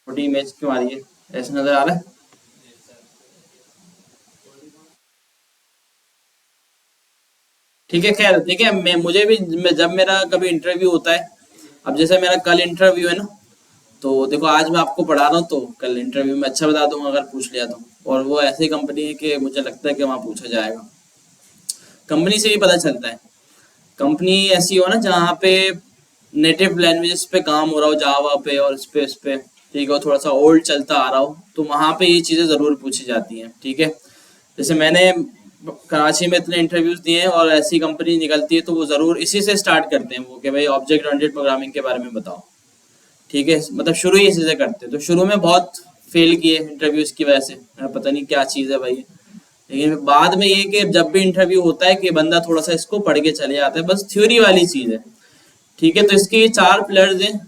छोटी इमेज क्यों आ रही है, ऐसे नजर आ रहा है। ठीक है, खैर देखिए मुझे भी जब मेरा कभी इंटरव्यू होता है, अब जैसे मेरा कल इंटरव्यू है ना, तो देखो आज मैं आपको पढ़ा रहा हूँ तो कल इंटरव्यू में अच्छा बता दूंगा अगर पूछ लिया तो। और वो ऐसी कंपनी है कि मुझे लगता है कि वहाँ पूछा जाएगा, कंपनी से ही पता चलता है। कंपनी ऐसी हो ना जहाँ पे नेटिव लैंग्वेजेस पे काम हो रहा हो, जावा पे और इस पे ठीक है, थोड़ा सा ओल्ड चलता आ रहा हो, तो वहाँ पे ये चीज़ें ज़रूर पूछी जाती हैं। ठीक है, जैसे मैंने कराची में इतने इंटरव्यूज दिए हैं और ऐसी कंपनी निकलती है तो वो ज़रूर इसी से स्टार्ट करते हैं वो कि भाई ऑब्जेक्ट ओरिएंटेड प्रोग्रामिंग के बारे में बताओ। ठीक है, मतलब शुरू ही इसी से करते हैं। तो शुरू में बहुत फेल किए इंटरव्यूज की वजह से, पता नहीं क्या चीज़ है भाई। लेकिन बाद में ये कि जब भी इंटरव्यू होता है कि बंदा थोड़ा सा इसको पढ़ के चले जाता है, बस थ्योरी वाली चीज़ है। ठीक है, तो इसके ये 4 पिलर्स हैं,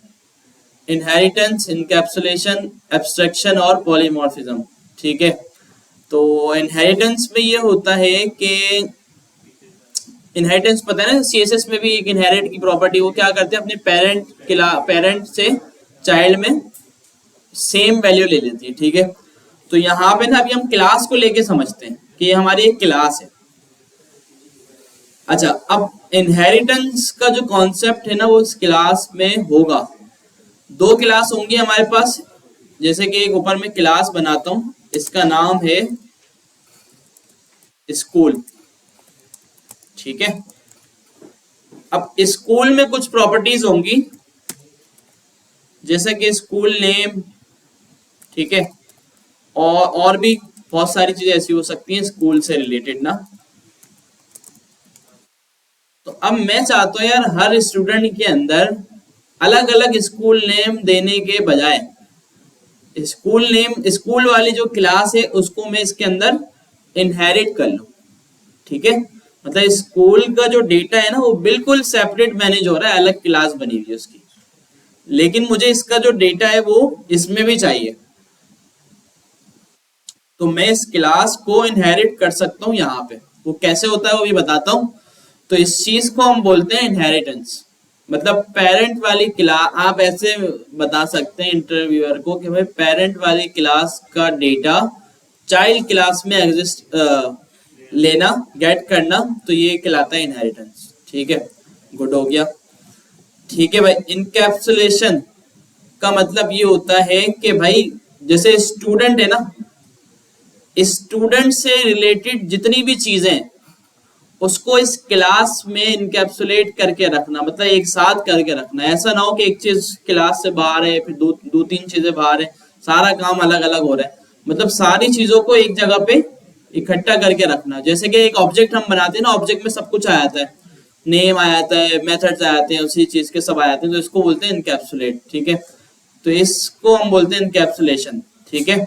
इनहेरिटेंस, इनकैप्सुलेशन, एब्स्ट्रैक्शन और पॉलीमॉर्फिज्म। ठीक है, तो इनहेरिटेंस में ये होता है कि इनहेरिटेंस पता है ना, सीएसएस में भी एक इनहेरिट की प्रॉपर्टी, वो क्या करते हैं अपने पेरेंट से चाइल्ड में सेम वैल्यू ले लेती है। ठीक है, तो यहाँ पे ना अभी हम क्लास को लेके समझते हैं कि ये हमारी एक क्लास है। अच्छा, अब इनहेरिटेंस का जो कॉन्सेप्ट है ना वो इस क्लास में होगा, दो क्लास होंगी हमारे पास। जैसे कि एक ऊपर में क्लास बनाता हूं, इसका नाम है स्कूल। ठीक है। अब स्कूल में कुछ प्रॉपर्टीज होंगी, जैसे कि स्कूल नेम। ठीक है। और भी बहुत सारी चीजें ऐसी हो सकती हैं स्कूल से रिलेटेड ना। तो अब मैं चाहता हूं यार हर स्टूडेंट के अंदर अलग अलग स्कूल नेम देने के बजाय स्कूल नेम, स्कूल वाली जो क्लास है उसको मैं इसके अंदर इनहेरिट कर लूं। ठीक है। मतलब स्कूल का जो डेटा है ना वो बिल्कुल सेपरेट मैनेज हो रहा है, अलग क्लास बनी हुई है उसकी। लेकिन मुझे इसका जो डेटा है वो इसमें भी चाहिए, तो मैं इस क्लास को इनहेरिट कर सकता हूँ यहाँ पे। वो कैसे होता है वो भी बताता हूँ। तो इस चीज को हम बोलते हैं इनहेरिटेंस। मतलब पेरेंट वाली क्लास, आप ऐसे बता सकते हैं इंटरव्यूअर को कि भाई पेरेंट वाली क्लास का डेटा चाइल्ड क्लास में एग्जिस्ट लेना, गेट करना, तो ये कहलाता है इनहेरिटेंस। ठीक है। गुड हो गया। ठीक है भाई। इनकैप्सुलेशन का मतलब ये होता है कि भाई जैसे स्टूडेंट है ना, स्टूडेंट से रिलेटेड जितनी भी चीजें हैं उसको इस क्लास में इनकैप्सुलेट करके रखना, मतलब एक साथ करके रखना। ऐसा ना हो कि एक चीज क्लास से बाहर है, फिर दो दो तीन चीजें बाहर है, सारा काम अलग अलग हो रहा है। मतलब सारी चीजों को एक जगह पे इकट्ठा करके रखना। जैसे कि एक ऑब्जेक्ट हम बनाते हैं ना, ऑब्जेक्ट में सब कुछ आ जाता है, नेम आ जाता है, मेथड्स आ जाते हैं, उसी चीज के सब आ जाते हैं, तो इसको बोलते हैं इनकैप्सुलेट। ठीक है। तो इसको हम बोलते हैं इनकैप्सुलेशन। ठीक है।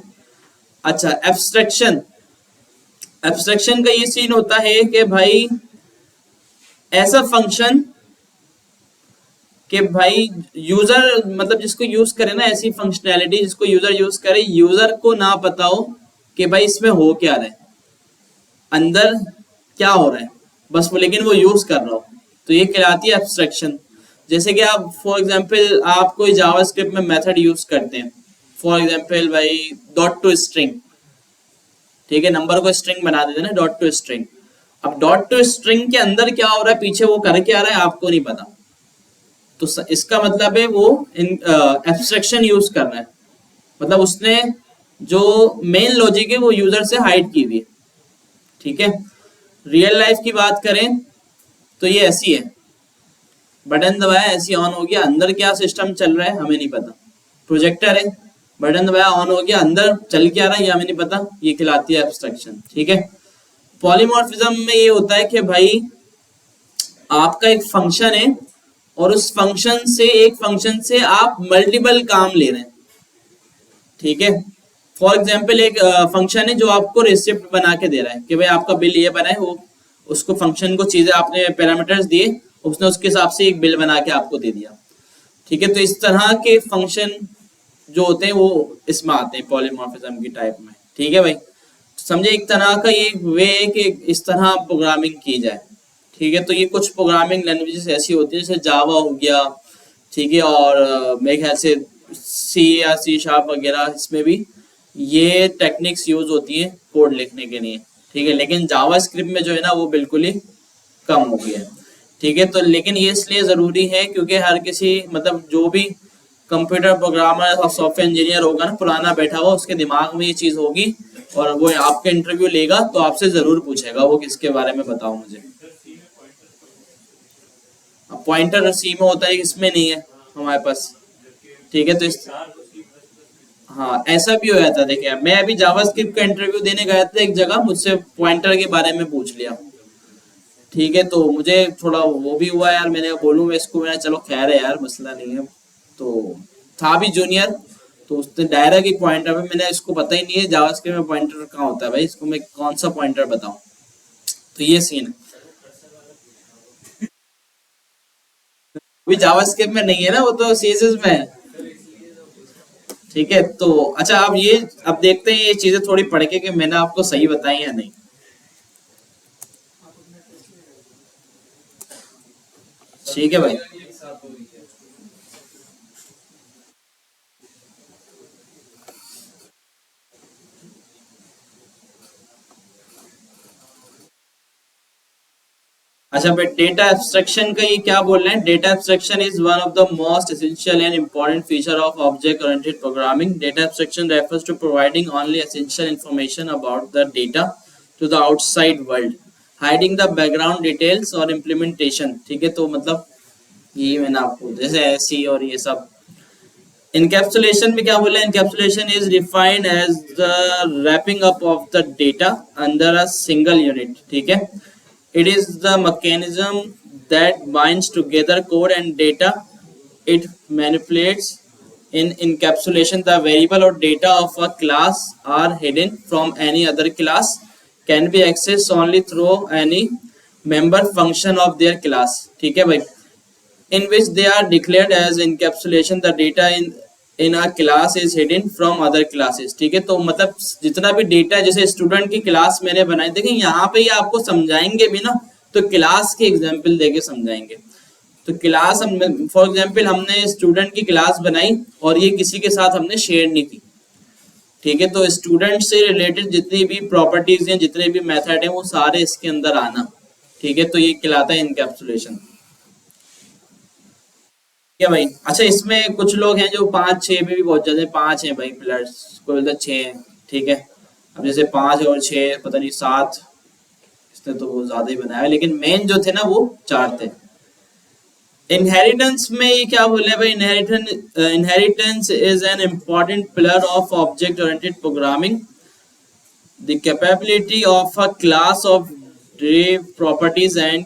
अच्छा, एब्स्ट्रैक्शन। एब्स्ट्रैक्शन का ये सीन होता है कि भाई ऐसा फंक्शन कि भाई यूजर, मतलब जिसको यूज करे ना, ऐसी फंक्शनैलिटी जिसको यूजर यूज करे, यूजर को ना पता हो कि भाई इसमें हो क्या रहा है, अंदर क्या हो रहा है, बस वो लेकिन वो यूज कर रहा हो, तो ये कहलाती है एब्स्ट्रैक्शन। जैसे कि आप फॉर एग्जांपल आप कोई जावास्क्रिप्ट में मेथड यूज करते हैं, फॉर एग्जांपल भाई डॉट टू स्ट्रिंग। ठीक है। नंबर को स्ट्रिंग बना देते हैं ना, डॉट टू स्ट्रिंग। अब डॉट टू स्ट्रिंग के अंदर क्या हो रहा है, पीछे वो कर क्या रहा है, आपको नहीं पता। तो इसका मतलब है वो एब्स्ट्रैक्शन यूज कर रहा है, मतलब उसने जो मेन लॉजिक है वो यूजर से हाइड की हुई है। ठीक है। रियल लाइफ की बात करें तो ये ऐसी है, बटन दबाया ऐसी ऑन हो गया, अंदर क्या सिस्टम चल रहा है हमें नहीं पता। प्रोजेक्टर है, बटन दबाया ऑन हो गया, अंदर चल क्या रहा है ये हमें नहीं पता, ये कहलाती है एब्स्ट्रैक्शन। ठीक है। पॉलीमॉर्फिज्म में ये होता है कि भाई आपका एक फंक्शन है और उस फंक्शन से, एक फंक्शन से आप मल्टीपल काम ले रहे हैं। ठीक है। फॉर एग्जाम्पल एक फंक्शन है जो आपको रिसिप्ट बना के दे रहा है कि भाई आपका बिल ये बना है, वो उसको फंक्शन को चीजें आपने पैरामीटर्स दिए, उसने उसके हिसाब से एक बिल बना के आपको दे दिया। ठीक है। तो इस तरह के फंक्शन जो होते हैं वो इसमें आते हैं पॉलीमॉर्फिज्म की टाइप में। ठीक है भाई। समझे, एक तरह का ये वे है कि इस तरह प्रोग्रामिंग की जाए। ठीक है। तो ये कुछ प्रोग्रामिंग लैंग्वेजेस ऐसी होती है, जैसे जावा हो गया। ठीक है। और मेरे ख्याल से सी या सी शार्प वगैरह, इसमें भी ये टेक्निक्स यूज होती है कोड लिखने के लिए। ठीक है। लेकिन जावा स्क्रिप्ट में जो है ना वो बिल्कुल ही कम हो गया है। ठीक है। तो लेकिन ये इसलिए ज़रूरी है क्योंकि हर किसी, मतलब जो भी कंप्यूटर प्रोग्रामर और सॉफ्टवेयर इंजीनियर होगा ना पुराना बैठा हुआ, उसके दिमाग में ये चीज़ होगी, और वो आपके इंटरव्यू लेगा तो आपसे ज़रूर पूछेगा वो किसके बारे में बताओ मुझे। अब पॉइंटर सी में होता है, इसमें नहीं है हमारे पास। ठीक है। तो इस, हाँ ऐसा भी हो जाता है। देखिए मैं अभी जावास्क्रिप्ट का इंटरव्यू देने गया था एक जगह, मुझसे पॉइंटर के बारे में पूछ लिया। ठीक है। तो मुझे थोड़ा वो भी हुआ यार, मैंने बोलूँ मैं इसको, मैंने चलो खैर है यार मसला नहीं है। तो था भी जूनियर, तो उसने डायरेक्ट ही पॉइंटर पे, मैंने इसको पता ही नहीं है जावास्क्रिप्ट में पॉइंटर कहाँ होता है भाई, इसको मैं कौन सा पॉइंटर बताऊं। तो ये सीन है। अभी जावास्क्रिप्ट में नहीं है ना, वो तो सीएसएस में है। ठीक है। तो अच्छा, अब ये, अब देखते हैं ये चीजें थोड़ी पढ़ के कि मैंने आपको सही बताई या नहीं। ठीक है भाई। अच्छा भाई, डेटा एब्स्ट्रैक्शन का ये क्या बोल रहे हैं? Data abstraction is one of the most essential and important feature of object oriented programming. Data abstraction refers to providing only essential information about the data to the outside world, hiding the background details or implementation. ठीक है, तो मतलब ये मैंने आपको जैसे ऐसी और ये सब. इनकैप्सुलेशन में क्या बोला? Encapsulation is defined as the wrapping up of the data under a single unit. ठीक है, it is the mechanism that binds together code and data. It manipulates. In encapsulation, the variable or data of a class are hidden from any other class, can be accessed only through any member function of their class. ठीक है भाई, in which they are declared as encapsulation. The data in a class is hidden from other classes. ठीक है, तो मतलब जितना भी डेटा है, जैसे स्टूडेंट की क्लास मैंने बनाई, देखें यहाँ पे ये आपको समझाएंगे भी ना, तो क्लास के एग्जाम्पल देके समझाएंगे. तो क्लास हम फॉर एग्जाम्पल हमने स्टूडेंट की क्लास बनाई और ये किसी के साथ हमने शेयर नहीं की. ठीक है, तो स्टूडेंट से रिलेटेड जितनी भी प्रॉपर्टीज हैं, जितने भी मेथड हैं, वो सारे इसके अंदर आना. ठीक है, तो ये कहलाता है इनकैप्सुलेशन. क्या भाई? अच्छा, इसमें कुछ लोग हैं जो 5-6 में भी पहुंच जाते हैं. 5 हैं भाई पिलर्स, कोई बोलता है 6 हैं. ठीक है, अब जैसे 5 और 6 पता नहीं 7, इसने तो वो ज्यादा ही बनाया है, लेकिन मेन जो थे ना वो 4 थे. इनहेरिटेंस में ये क्या बोल रहे हैं भाई? Inheritance is an important pillar of object oriented programming. The capability of a class of derived properties and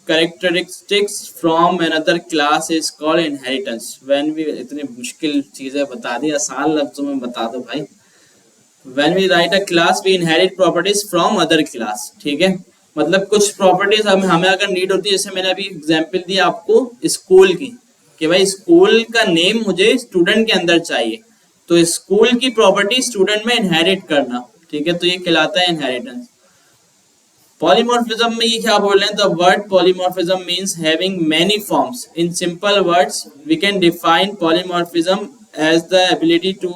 characteristics from another class is called inheritance. When we इतनी मुश्किल चीजें बता दी, आसान लफ्जों में बता दो भाई. When we write a class, we inherit properties from other class. ठीक है, मतलब कुछ प्रॉपर्टीज हमें अगर नीड होती है, जैसे मैंने अभी एग्जांपल दिया आपको स्कूल की, कि भाई स्कूल का नेम मुझे स्टूडेंट के अंदर चाहिए, तो स्कूल की प्रॉपर्टी स्टूडेंट में इनहेरिट करना. ठीक है, तो ये कहलाता है इनहेरिटेंस. पॉलीमॉर्फिज्म में ये क्या बोल रहे हैं? The word polymorphism means having many forms. In simple words we can define polymorphism as the ability to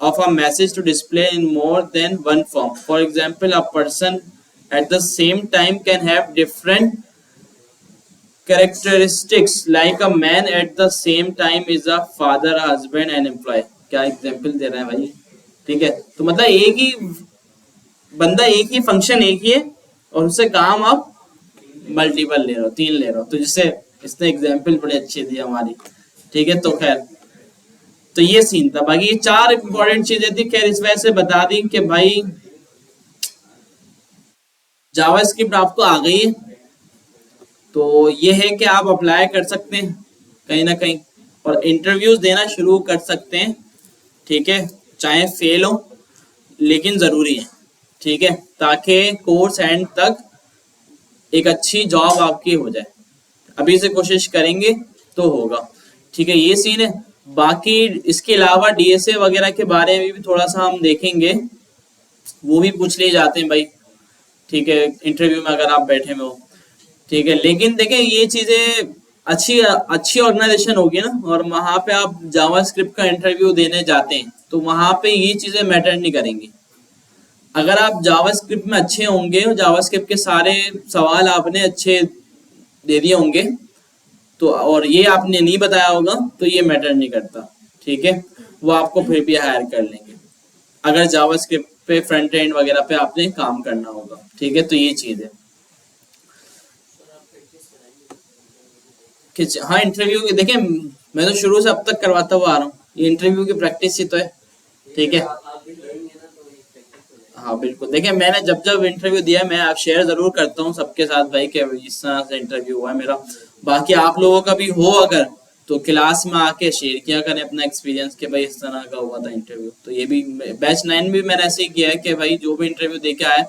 of a message to display in more than one form. For example, a person at the same time can have different characteristics, like a man at the same time is a father, a husband and employee. क्या एग्जाम्पल दे रहे हैं भाई? ठीक है, तो मतलब एक ही बंदा, एक ही फंक्शन, एक ही है, और उससे काम आप मल्टीपल ले रहे हो, 3 ले रहे हो. तो जिससे इसने एग्जाम्पल बड़े अच्छे दिए हमारी. ठीक है, तो खैर, तो ये सीन था. बाकी ये 4 इंपॉर्टेंट चीजें थी. खैर, इस वजह से बता दी कि भाई जावास्क्रिप्ट आपको आ गई है, तो ये है कि आप अप्लाई कर सकते हैं कहीं ना कहीं और इंटरव्यूज देना शुरू कर सकते हैं. ठीक है, चाहे फेल हो, लेकिन जरूरी है. ठीक है, ताकि कोर्स एंड तक एक अच्छी जॉब आपकी हो जाए. अभी से कोशिश करेंगे तो होगा. ठीक है, ये सीन है. बाकी इसके अलावा डीएसए वगैरह के बारे में भी थोड़ा सा हम देखेंगे, वो भी पूछ लिए जाते हैं भाई. ठीक है, इंटरव्यू में अगर आप बैठे में हो. ठीक है, लेकिन देखें ये चीजें अच्छी अच्छी ऑर्गेनाइजेशन होगी ना, और वहां पे आप जावास्क्रिप्ट का इंटरव्यू देने जाते हैं, तो वहां पे ये चीजें मैटर नहीं करेंगी. अगर आप जावास्क्रिप्ट में अच्छे होंगे, जावास्क्रिप्ट के सारे सवाल आपने अच्छे दे दिए होंगे, तो और ये आपने नहीं बताया होगा, तो ये मैटर नहीं करता. ठीक है, वो आपको फिर भी हायर कर लेंगे अगर जावास्क्रिप्ट पे फ्रंट एंड वगैरह पे आपने काम करना होगा. ठीक है, तो ये चीज है. हाँ, इंटरव्यू की देखें, मैं तो शुरू से अब तक करवाता हुआ आ रहा हूँ. ये इंटरव्यू की प्रैक्टिस ही तो है. ठीक है, हाँ बिल्कुल. देखिए, मैंने जब जब इंटरव्यू दिया, मैं आप शेयर जरूर करता हूँ सबके साथ भाई कि इस तरह से इंटरव्यू हुआ है मेरा. बाकी आप लोगों का भी हो अगर, तो क्लास में आके शेयर किया करें अपना एक्सपीरियंस कि भाई इस तरह का हुआ था इंटरव्यू. तो ये भी बैच 9 भी मैंने ऐसे ही किया है कि भाई जो भी इंटरव्यू दे के आए,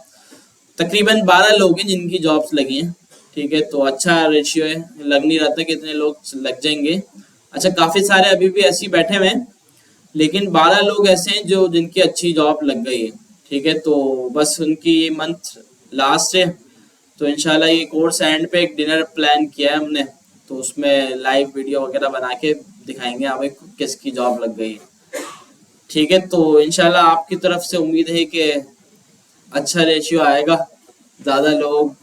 तकरीबन 12 लोग हैं जिनकी जॉब्स लगी हैं. ठीक है, तो अच्छा रेशियो है. लग नहीं रहा था कि इतने लोग लग जाएंगे. अच्छा, काफी सारे अभी भी ऐसे ही बैठे हुए हैं, लेकिन 12 लोग ऐसे हैं जो जिनकी अच्छी जॉब लग गई है. ठीक है, तो बस उनकी ये मंथ लास्ट है, तो इंशाल्लाह ये कोर्स एंड पे एक डिनर प्लान किया है हमने, तो उसमें लाइव वीडियो वगैरह बना के दिखाएंगे हमें किसकी जॉब लग गई है. ठीक है, तो इंशाल्लाह आपकी तरफ से उम्मीद है कि अच्छा रेशियो आएगा, ज़्यादा लोग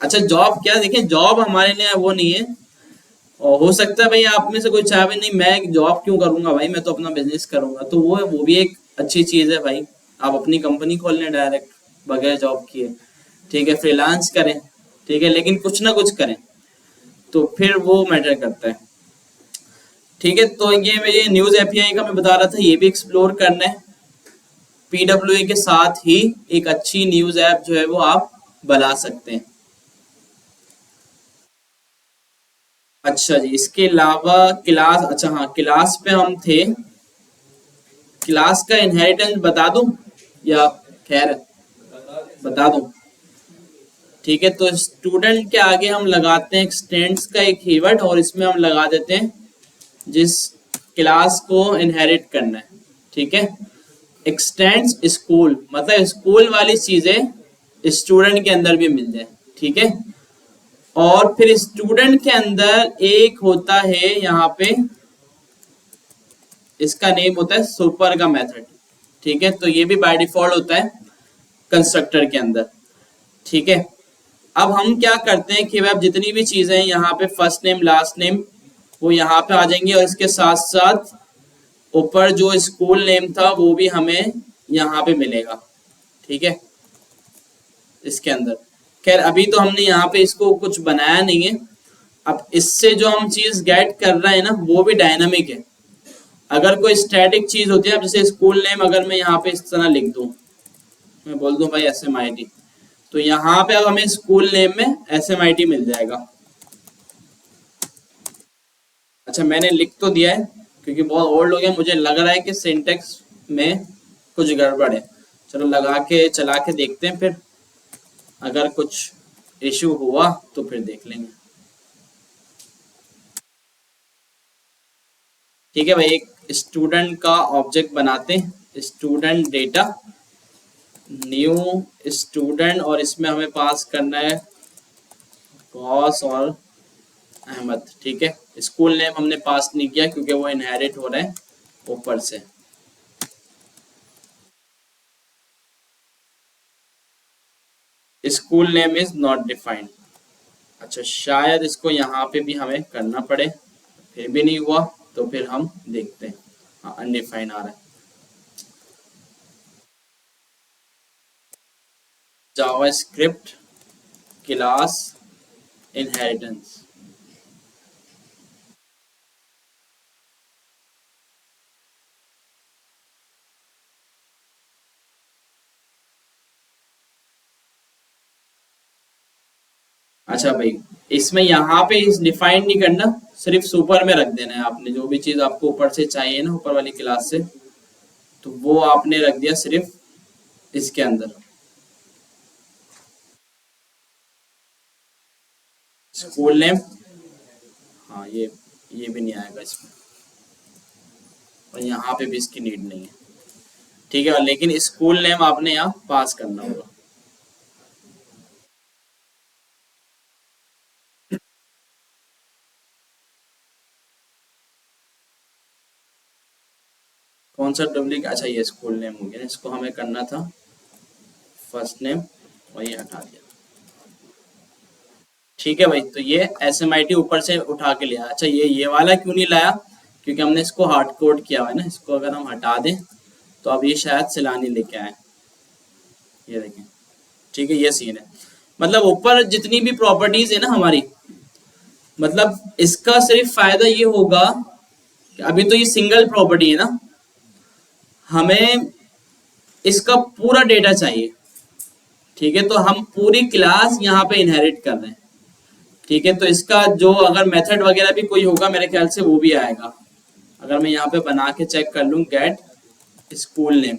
अच्छा जॉब क्या, देखिए जॉब हमारे लिए वो नहीं है। और हो सकता है भाई आप में से कोई चाहे नहीं मैं जॉब क्यों करूंगा भाई, मैं तो अपना बिजनेस करूंगा, तो वो भी एक अच्छी चीज है भाई। आप अपनी कंपनी खोल लें डायरेक्ट बगैर जॉब किए, ठीक है, फ्रीलांस करें, ठीक है, लेकिन कुछ ना कुछ करें, तो फिर वो मैटर करता है। ठीक है, तो ये न्यूज एपीआई का मैं बता रहा था, ये भी एक्सप्लोर करना है। पीडब्ल्यूए के साथ ही एक अच्छी न्यूज ऐप जो है वो आप बना सकते हैं। अच्छा जी, इसके अलावा क्लास, अच्छा हाँ क्लास पे हम थे, क्लास का इनहेरिटेंस बता दूं या खैर बता दूं? ठीक है, तो स्टूडेंट के आगे हम लगाते हैं एक्सटेंड्स का एक कीवर्ड, और इसमें हम लगा देते हैं जिस क्लास को इनहेरिट करना है। ठीक है, एक्सटेंड्स स्कूल, मतलब स्कूल वाली चीजें स्टूडेंट के अंदर भी मिल जाए। ठीक है, और फिर स्टूडेंट के अंदर एक होता है यहाँ पे, इसका नेम होता है सुपर का मेथड। ठीक है, तो ये भी बाय डिफॉल्ट होता है कंस्ट्रक्टर के अंदर। ठीक है, अब हम क्या करते हैं कि अब जितनी भी चीजें हैं यहाँ पे फर्स्ट नेम लास्ट नेम वो यहाँ पे आ जाएंगी, और इसके साथ साथ ऊपर जो स्कूल नेम था वो भी हमें यहाँ पे मिलेगा। ठीक है, इसके अंदर खैर अभी तो हमने यहाँ पे इसको कुछ बनाया नहीं है। अब इससे जो हम चीज गेट कर रहे हैं ना वो भी डायनामिक है। अगर कोई स्टैटिक चीज होती है, अब जैसे स्कूल नेम अगर मैं यहाँ पे इस तरह लिख दूं, मैं बोल दूं भाई SMIT, तो यहाँ पे अब हमें स्कूल नेम में SMIT मिल जाएगा। अच्छा मैंने लिख तो दिया है क्योंकि बहुत ओल्ड हो गया, मुझे लग रहा है कि सिंटेक्स में कुछ गड़बड़ है। चलो लगा के चला के देखते हैं, फिर अगर कुछ इशू हुआ तो फिर देख लेंगे। ठीक है भाई, एक स्टूडेंट का ऑब्जेक्ट बनाते हैं, स्टूडेंट डेटा न्यू स्टूडेंट, और इसमें हमें पास करना है गौस और अहमद। ठीक है, स्कूल नेम हमने पास नहीं किया क्योंकि वो इनहेरिट हो रहे हैं ऊपर से। School name is not defined. अच्छा शायद इसको यहाँ पे भी हमें करना पड़े, फिर भी नहीं हुआ तो फिर हम देखते हैं। हाँ अनडिफाइंड आ रहा है। JavaScript class inheritance. अच्छा भाई, इसमें यहाँ पे इस डिफाइन नहीं करना, सिर्फ सुपर में रख देना है आपने, जो भी चीज आपको ऊपर से चाहिए ना ऊपर वाली क्लास से, तो वो आपने रख दिया सिर्फ इसके अंदर। स्कूल नेम, हाँ ये भी नहीं आएगा इसमें, और यहाँ पे भी इसकी नीड नहीं है। ठीक है, लेकिन स्कूल नेम आपने यहाँ पास करना होगा। कौन सा डुप्लीकेट, अच्छा ये स्कूल नेम हो गया, इसको हमें करना था फर्स्ट नेम, और ये हटा दिया। ठीक है भाई, तो ये SMIT ऊपर से उठा के लिया। अच्छा ये वाला क्यों नहीं लाया, क्योंकि हमने इसको हार्ड कोड किया हुआ है ना, इसको अगर हम हटा दें तो अब ये शायद सैलानी लेके आए, ये देखें। ठीक है, ये सीन है, मतलब ऊपर जितनी भी प्रॉपर्टीज है ना हमारी, मतलब इसका सिर्फ फायदा ये होगा कि अभी तो ये सिंगल प्रॉपर्टी है ना, हमें इसका पूरा डेटा चाहिए। ठीक है, तो हम पूरी क्लास यहाँ पे इनहेरिट कर रहे हैं। ठीक है, तो इसका जो अगर मेथड वगैरह भी कोई होगा मेरे ख्याल से वो भी आएगा। अगर मैं यहाँ पे बना के चेक कर लूँ get school name,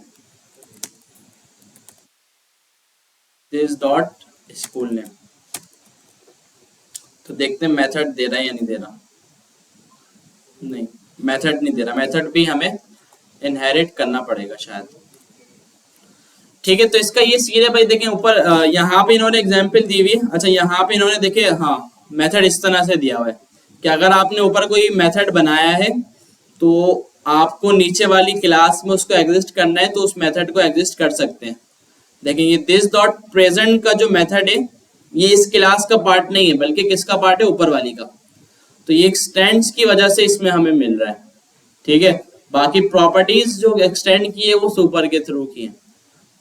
this dot school name, तो देखते हैं मेथड दे रहा है या नहीं दे रहा। नहीं, मेथड नहीं दे रहा, मेथड भी हमें इनहेरिट करना पड़ेगा शायद। ठीक है, तो इसका ये सीन है भाई, देखें ऊपर यहाँ पे इन्होंने एग्जाम्पल दी हुई है। अच्छा यहाँ पे इन्होंने देखे, हाँ मेथड इस तरह से दिया हुआ है कि अगर आपने ऊपर कोई मेथड बनाया है तो आपको नीचे वाली क्लास में उसको एग्जिस्ट करना है तो उस मेथड को एग्जिस्ट कर सकते हैं। देखें ये दिस डॉट प्रेजेंट का जो मेथड है ये इस क्लास का पार्ट नहीं है, बल्कि किसका पार्ट है, ऊपर वाली का। तो ये एक्सटेंड्स की वजह से इसमें हमें मिल रहा है, ठीक है। बाकी प्रॉपर्टीज जो एक्सटेंड की है वो सुपर के थ्रू की है,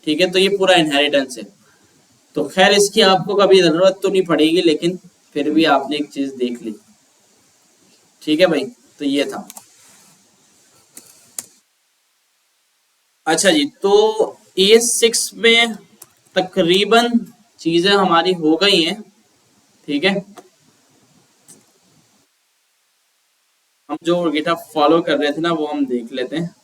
ठीक है। तो ये पूरा इनहेरिटेंस है। तो खैर इसकी आपको कभी जरूरत तो नहीं पड़ेगी, लेकिन फिर भी आपने एक चीज देख ली, ठीक है भाई। तो ये था। अच्छा जी, तो A6 में तकरीबन चीजें हमारी हो गई हैं, ठीक है। हम जो गिटहब फॉलो कर रहे थे ना, वो हम देख लेते हैं।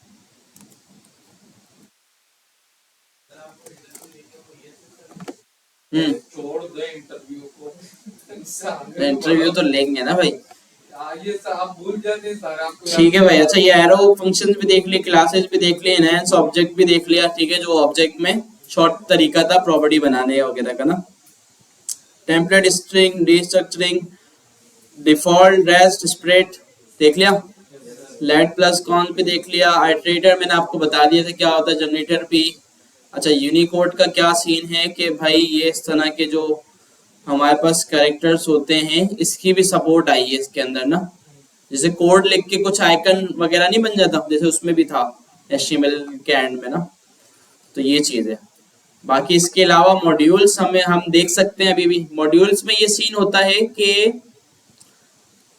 छोड़ दो इंटरव्यू को। इंटरव्यू तो लेंगे ना भाई। ये आप भूल जाते सर आपको। ठीक है भाई। अच्छा, ये एरो फंक्शंस भी देख लिए, क्लासेस भी देख लिए, एनहांस ऑब्जेक्ट भी देख लिया, ठीक है। जो ऑब्जेक्ट में शॉर्ट तरीका था प्रॉपर्टी बनाने वगैरह का ना। Template string, destructuring, default, rest, spread देख लिया। लेट प्लस कॉन पे देख लिया। आइटरेटर मैंने आपको बता दिया था क्या होता है, जनरेटर भी। अच्छा, यूनिकोड का क्या सीन है कि भाई ये इस तरह के जो हमारे पास कैरेक्टर्स होते हैं, इसकी भी सपोर्ट आई है इसके अंदर ना। जैसे कोड लिख के कुछ आइकन वगैरह नहीं बन जाता, जैसे उसमें भी था HTML के एंड में ना। तो ये चीज है। बाकी इसके अलावा मॉड्यूल्स हमें हम देख सकते हैं। अभी भी मॉड्यूल्स में ये सीन होता है कि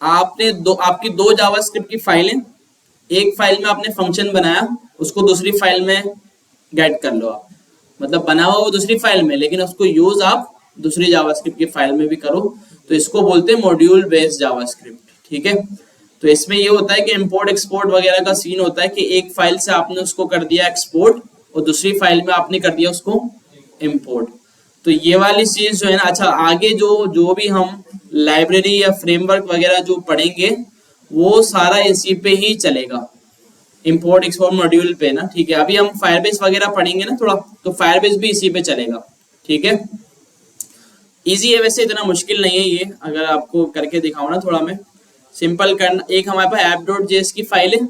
आपकी दो जावास्क्रिप्ट की फाइलें, एक फाइल में आपने फंक्शन बनाया, उसको दूसरी फाइल में गेट कर लो आप। मतलब बना हुआ वो दूसरी फाइल में, लेकिन उसको यूज आप दूसरी जावास्क्रिप्ट की फाइल में भी करो। तो इसको बोलते हैं मॉड्यूल बेस्ड जावास्क्रिप्ट, ठीक है। तो इसमें ये होता है कि इंपोर्ट एक्सपोर्ट वगैरह का सीन होता है कि एक फाइल से आपने उसको कर दिया एक्सपोर्ट, और दूसरी फाइल में आपने कर दिया उसको इंपोर्ट। तो ये वाली चीज जो है ना, अच्छा आगे जो जो भी हम लाइब्रेरी या फ्रेमवर्क वगैरह जो पढ़ेंगे, वो सारा इसी पे ही चलेगा, इंपोर्ट एक्सपोर्ट मॉड्यूल पे ना, ठीक है। अभी हम फायरबेस वगैरह पढ़ेंगे ना थोड़ा, तो फायरबेस भी इसी पे चलेगा, ठीक है। इजी है वैसे, इतना मुश्किल नहीं है ये। अगर आपको करके दिखाऊं ना थोड़ा मैं, सिंपल करना। एक हमारे पास app.js की फाइल है,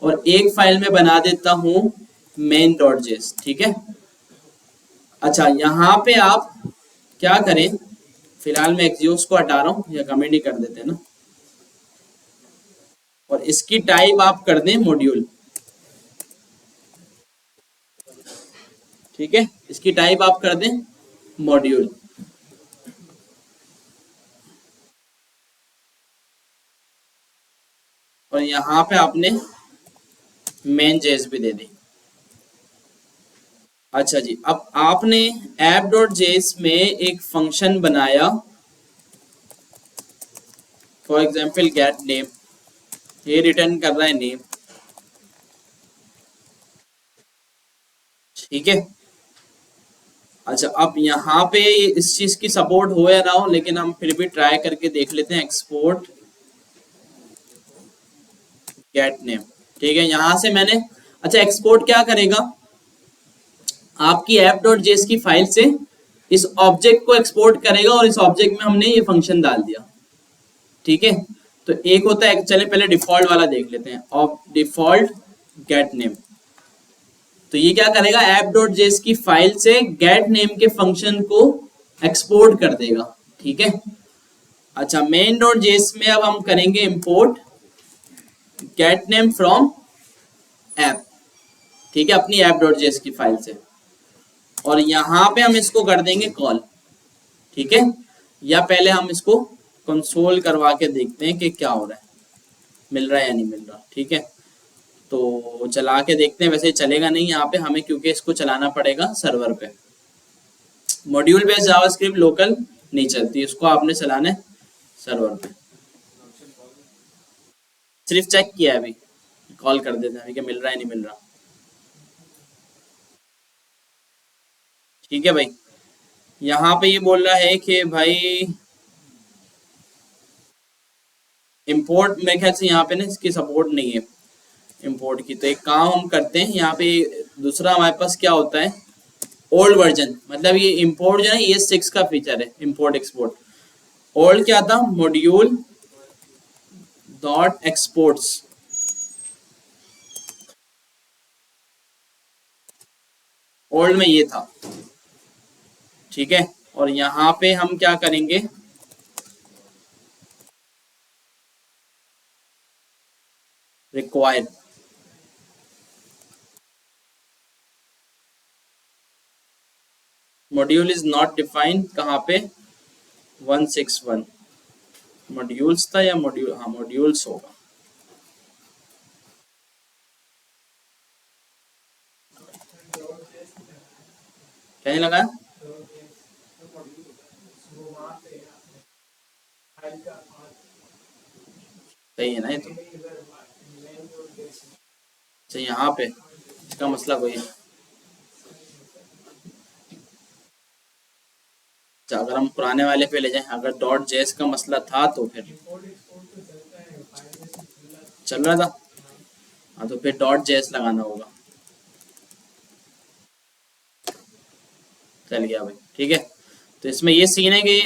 और एक फाइल में बना देता हूँ main.js, ठीक है। अच्छा, यहाँ पे आप क्या करें, फिलहाल मैं एक्सियोस को हटा रहा हूँ, या कमेंट ही कर देते हैं ना। और इसकी टाइप आप कर दें मॉड्यूल, ठीक है। इसकी टाइप आप कर दें मॉड्यूल। और यहाँ पे आपने मेन जेएस भी दे दी। अच्छा जी, अब आपने app.js में एक फंक्शन बनाया, फॉर एग्जाम्पल गेट नेम, ये रिटर्न कर रहा है नेम, ठीक है। अच्छा, अब यहाँ पे इस चीज की सपोर्ट हो या ना हो, लेकिन हम फिर भी ट्राई करके देख लेते हैं। एक्सपोर्ट गेट नेम, ठीक है। यहां से मैंने, अच्छा एक्सपोर्ट क्या करेगा, आपकी app.js की फाइल से इस ऑब्जेक्ट को एक्सपोर्ट करेगा, और इस ऑब्जेक्ट में हमने ये फंक्शन डाल दिया, ठीक है। तो एक होता है, चले पहले डिफॉल्ट वाला देख लेते हैं, ऑफ डिफॉल्ट गेट नेम। तो ये क्या करेगा, app.js की फाइल से गेट नेम के फंक्शन को एक्सपोर्ट कर देगा, ठीक है। अच्छा, main.js में अब हम करेंगे import gate name from app, ठीक है, अपनी app.js की फाइल से। और यहां पे हम इसको कर देंगे कॉल, ठीक है। या पहले हम इसको कंसोल करवा के देखते हैं कि क्या हो रहा है, मिल रहा है या नहीं मिल रहा, ठीक है। तो चला के देखते हैं। वैसे चलेगा नहीं यहाँ पे हमें, क्योंकि इसको चलाना पड़ेगा सर्वर पे। मॉड्यूल बेस्ड जावास्क्रिप्ट लोकल नहीं चलती, इसको आपने चलाना है सर्वर पे। सिर्फ चेक किया है, अभी कॉल कर देते हैं अभी कि मिल रहा है नहीं मिल रहा, ठीक है भाई। यहाँ पे ये बोल रहा है कि भाई इंपोर्ट, मेरे ख्याल से यहाँ पे ना इसकी सपोर्ट नहीं है इंपोर्ट की। तो एक काम हम करते हैं, यहाँ पे दूसरा हमारे पास क्या होता है, ओल्ड वर्जन। मतलब ये इंपोर्ट जो है ये 6 का फीचर है, इंपोर्ट एक्सपोर्ट। ओल्ड क्या था, मॉड्यूल डॉट एक्सपोर्ट्स, ओल्ड में ये था, ठीक है। और यहाँ पे हम क्या करेंगे, require. Module is not defined, कहाँ पे, 161 मॉड्यूल्स था या मॉड्यूल, हाँ मॉड्यूल्स होगा। क्या नहीं लगा, सही है ना ये तो। अच्छा यहाँ पे इसका मसला कोई है। अच्छा अगर हम पुराने वाले पे ले जाएं, अगर डॉट जेएस का मसला था तो फिर चल रहा था, हाँ तो फिर डॉट जेएस लगाना होगा। चल गया भाई, ठीक है। तो इसमें ये सीन है कि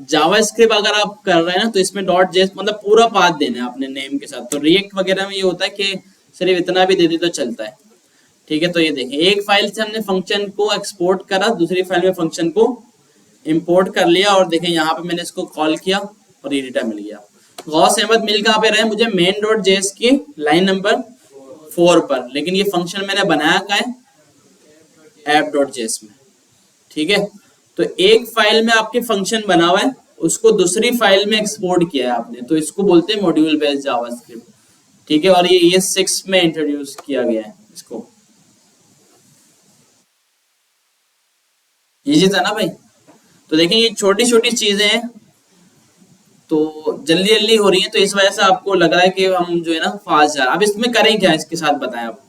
जावास्क्रिप्ट अगर आप कर रहे हैं ना तो इसमें डॉट जेएस मतलब पूरा पाथ देना है अपने नेम के साथ। तो रिएक्ट वगैरह में ये होता है कि सिर्फ इतना भी दे दी तो चलता है, ठीक है। तो ये देखें, एक फाइल से हमने फंक्शन को एक्सपोर्ट करा, दूसरी फाइल में फंक्शन को इंपोर्ट कर लिया, और देखें यहाँ पे मैंने इसको कॉल किया और ये डेटा मिल गया। गौस अहमद मिल कहाँ पे रहे, मुझे मेन डॉट जेएस की लाइन नंबर 4 पर, लेकिन ये फंक्शन मैंने बनाया कहाँ है, ऐप डॉट जेएस में, ठीक है। तो एक फाइल में आपके फंक्शन बना हुआ है, उसको दूसरी फाइल में एक्सपोर्ट किया है आपने, तो इसको बोलते हैं मॉड्यूल बेस्ड जावास्क्रिप्ट, ठीक है। और ये 6 में इंट्रोड्यूस किया गया है इसको। इजी था ना भाई। तो देखें ये छोटी छोटी चीजें हैं, तो जल्दी जल्दी हो रही है, तो इस वजह से आपको लग रहा है कि हम जो है ना फास्ट जा रहे हैं। अब इसमें करें क्या, इसके साथ बताएं आप,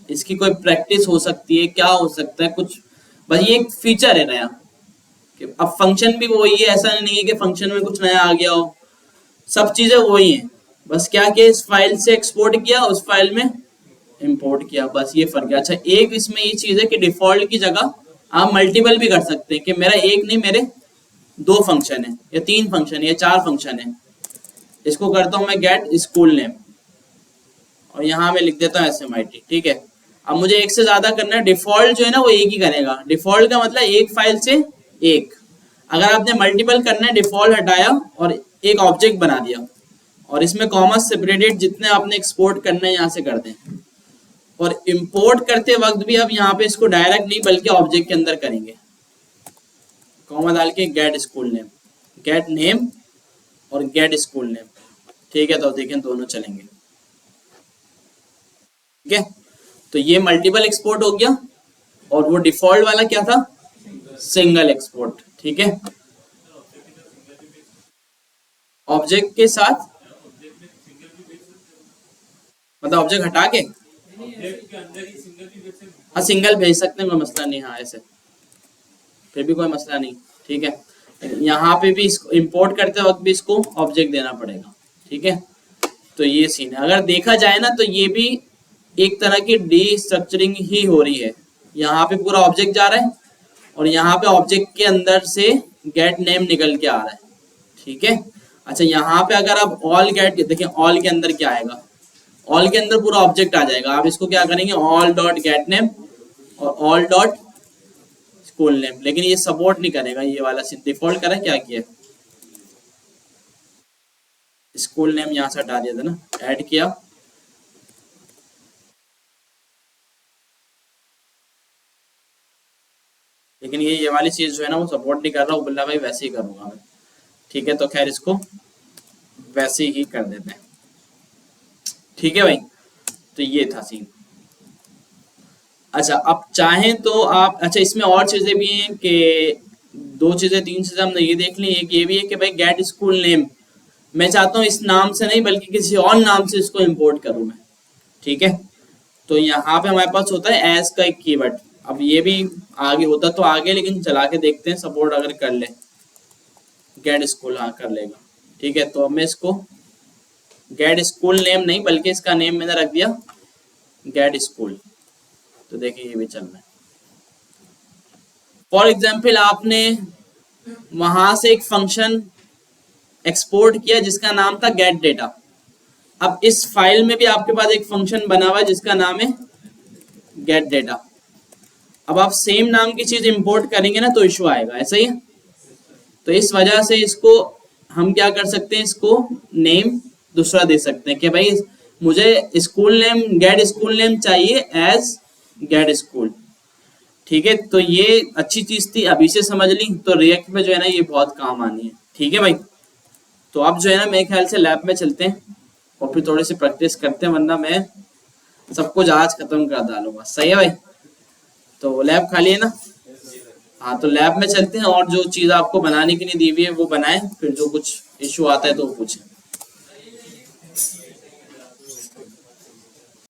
इसकी कोई प्रैक्टिस हो सकती है, क्या हो सकता है कुछ, बस ये एक फीचर है नया कि अब फंक्शन भी वही है, ऐसा नहीं है कि फंक्शन में कुछ नया आ गया हो, सब चीजें वही हैं, बस क्या कि इस फाइल से एक्सपोर्ट किया, उस फाइल में इंपोर्ट किया, बस ये फर्क है। अच्छा एक इसमें ये चीज है कि डिफॉल्ट की जगह आप मल्टीपल भी कर सकते हैं, कि मेरा एक नहीं मेरे 2 फंक्शन है या 3 फंक्शन है या 4 फंक्शन है। इसको करता हूं मैं गेट स्कूल नेम, और यहाँ मैं लिख देता हूँ SMIT, ठीक है। अब मुझे एक से ज्यादा करना है, डिफॉल्ट जो है ना वो एक ही करेगा। डिफॉल्ट का मतलब एक फाइल से एक। अगर आपने मल्टीपल करना है, डिफॉल्ट हटाया और एक ऑब्जेक्ट बना दिया, और इसमें कॉमा सेपरेटेड जितने आपने एक्सपोर्ट करना है यहाँ से कर दें। और इंपोर्ट करते वक्त भी अब यहाँ पे इसको डायरेक्ट नहीं बल्कि ऑब्जेक्ट के अंदर करेंगे, कॉमा डाल के get school name, get name और गेट स्कूल नेम, ठीक है। तो देखें दोनों चलेंगे, ठीक है। तो ये मल्टीपल एक्सपोर्ट हो गया, और वो डिफॉल्ट वाला क्या था, सिंगल एक्सपोर्ट, ठीक है। ऑब्जेक्ट के साथ मतलब ऑब्जेक्ट हटा के, हाँ सिंगल भेज सकते हैं, कोई मसला नहीं, हाँ ऐसे फिर भी कोई मसला नहीं, ठीक है। यहाँ पे भी इसको इंपोर्ट करते वक्त भी इसको ऑब्जेक्ट देना पड़ेगा, ठीक है। तो ये सीन है, अगर देखा जाए ना तो ये भी एक तरह की डी स्ट्रक्चरिंग ही हो रही है। यहाँ पे पूरा ऑब्जेक्ट जा रहा है, और यहाँ पे ऑब्जेक्ट के अंदर से गेट नेम निकल के आ रहा है, ठीक है। अच्छा यहाँ पे अगर आप ऑल गेट देखें, ऑल के अंदर क्या आएगा, ऑल के अंदर पूरा ऑब्जेक्ट आ जाएगा। आप इसको क्या करेंगे, ऑल डॉट गेट नेम और ऑल डॉट स्कूल नेम, लेकिन ये सपोर्ट नहीं करेगा ये वाला, डिफॉल्ट करा क्या किया, स्कूल नेम यहाँ से हटा दिया था ना, ऐड किया, लेकिन ये वाली चीज जो है ना वो सपोर्ट नहीं कर रहा, वो बोला भाई वैसे ही करूंगा मैं, ठीक है। तो खैर इसको वैसे ही कर देते हैं, ठीक है भाई। तो ये था सीन। अच्छा अब चाहें तो आप, अच्छा इसमें और चीजें भी हैं कि 2 चीजें 3 चीजें हमने ये देख ली। एक ये भी है कि भाई गेट स्कूल नेम मैं चाहता हूँ इस नाम से नहीं बल्कि किसी और नाम से इसको इंपोर्ट करूँ मैं, ठीक है। तो यहाँ पे हमारे पास होता है एज का एक कीवर्ड। अब ये भी आगे होता तो आगे, लेकिन चला के देखते हैं सपोर्ट अगर कर ले, गेट स्कूल, हाँ कर लेगा, ठीक है। तो अब मैं इसको गेट स्कूल नेम नहीं बल्कि इसका नेम मैंने रख दिया गेट स्कूल, तो देखिए ये भी चल रहा है। फॉर एग्जाम्पल आपने वहां से एक फंक्शन एक्सपोर्ट किया जिसका नाम था गेट डेटा। अब इस फाइल में भी आपके पास एक फंक्शन बना हुआ है जिसका नाम है गेट डेटा। अब आप सेम नाम की चीज इंपोर्ट करेंगे ना तो इशू आएगा, ऐसा ही है। तो इस वजह से इसको हम क्या कर सकते हैं, इसको नेम दूसरा दे सकते हैं कि भाई मुझे school name gate school name चाहिए एज गेट स्कूल। ठीक है, तो ये अच्छी चीज थी, अभी से समझ ली तो रिएक्ट में जो है ना ये बहुत काम आनी है। ठीक है भाई, तो अब जो है ना मेरे ख्याल से लैब में चलते हैं और फिर थोड़ी सी प्रैक्टिस करते हैं, वरना मैं सब कुछ आज खत्म कर डालूंगा। सही है भाई, तो लैब खाली है ना? हाँ, तो लैब में चलते हैं और जो चीज़ आपको बनाने के लिए दी हुई है वो बनाएं, फिर जो कुछ इशू आता है तो वो पूछें।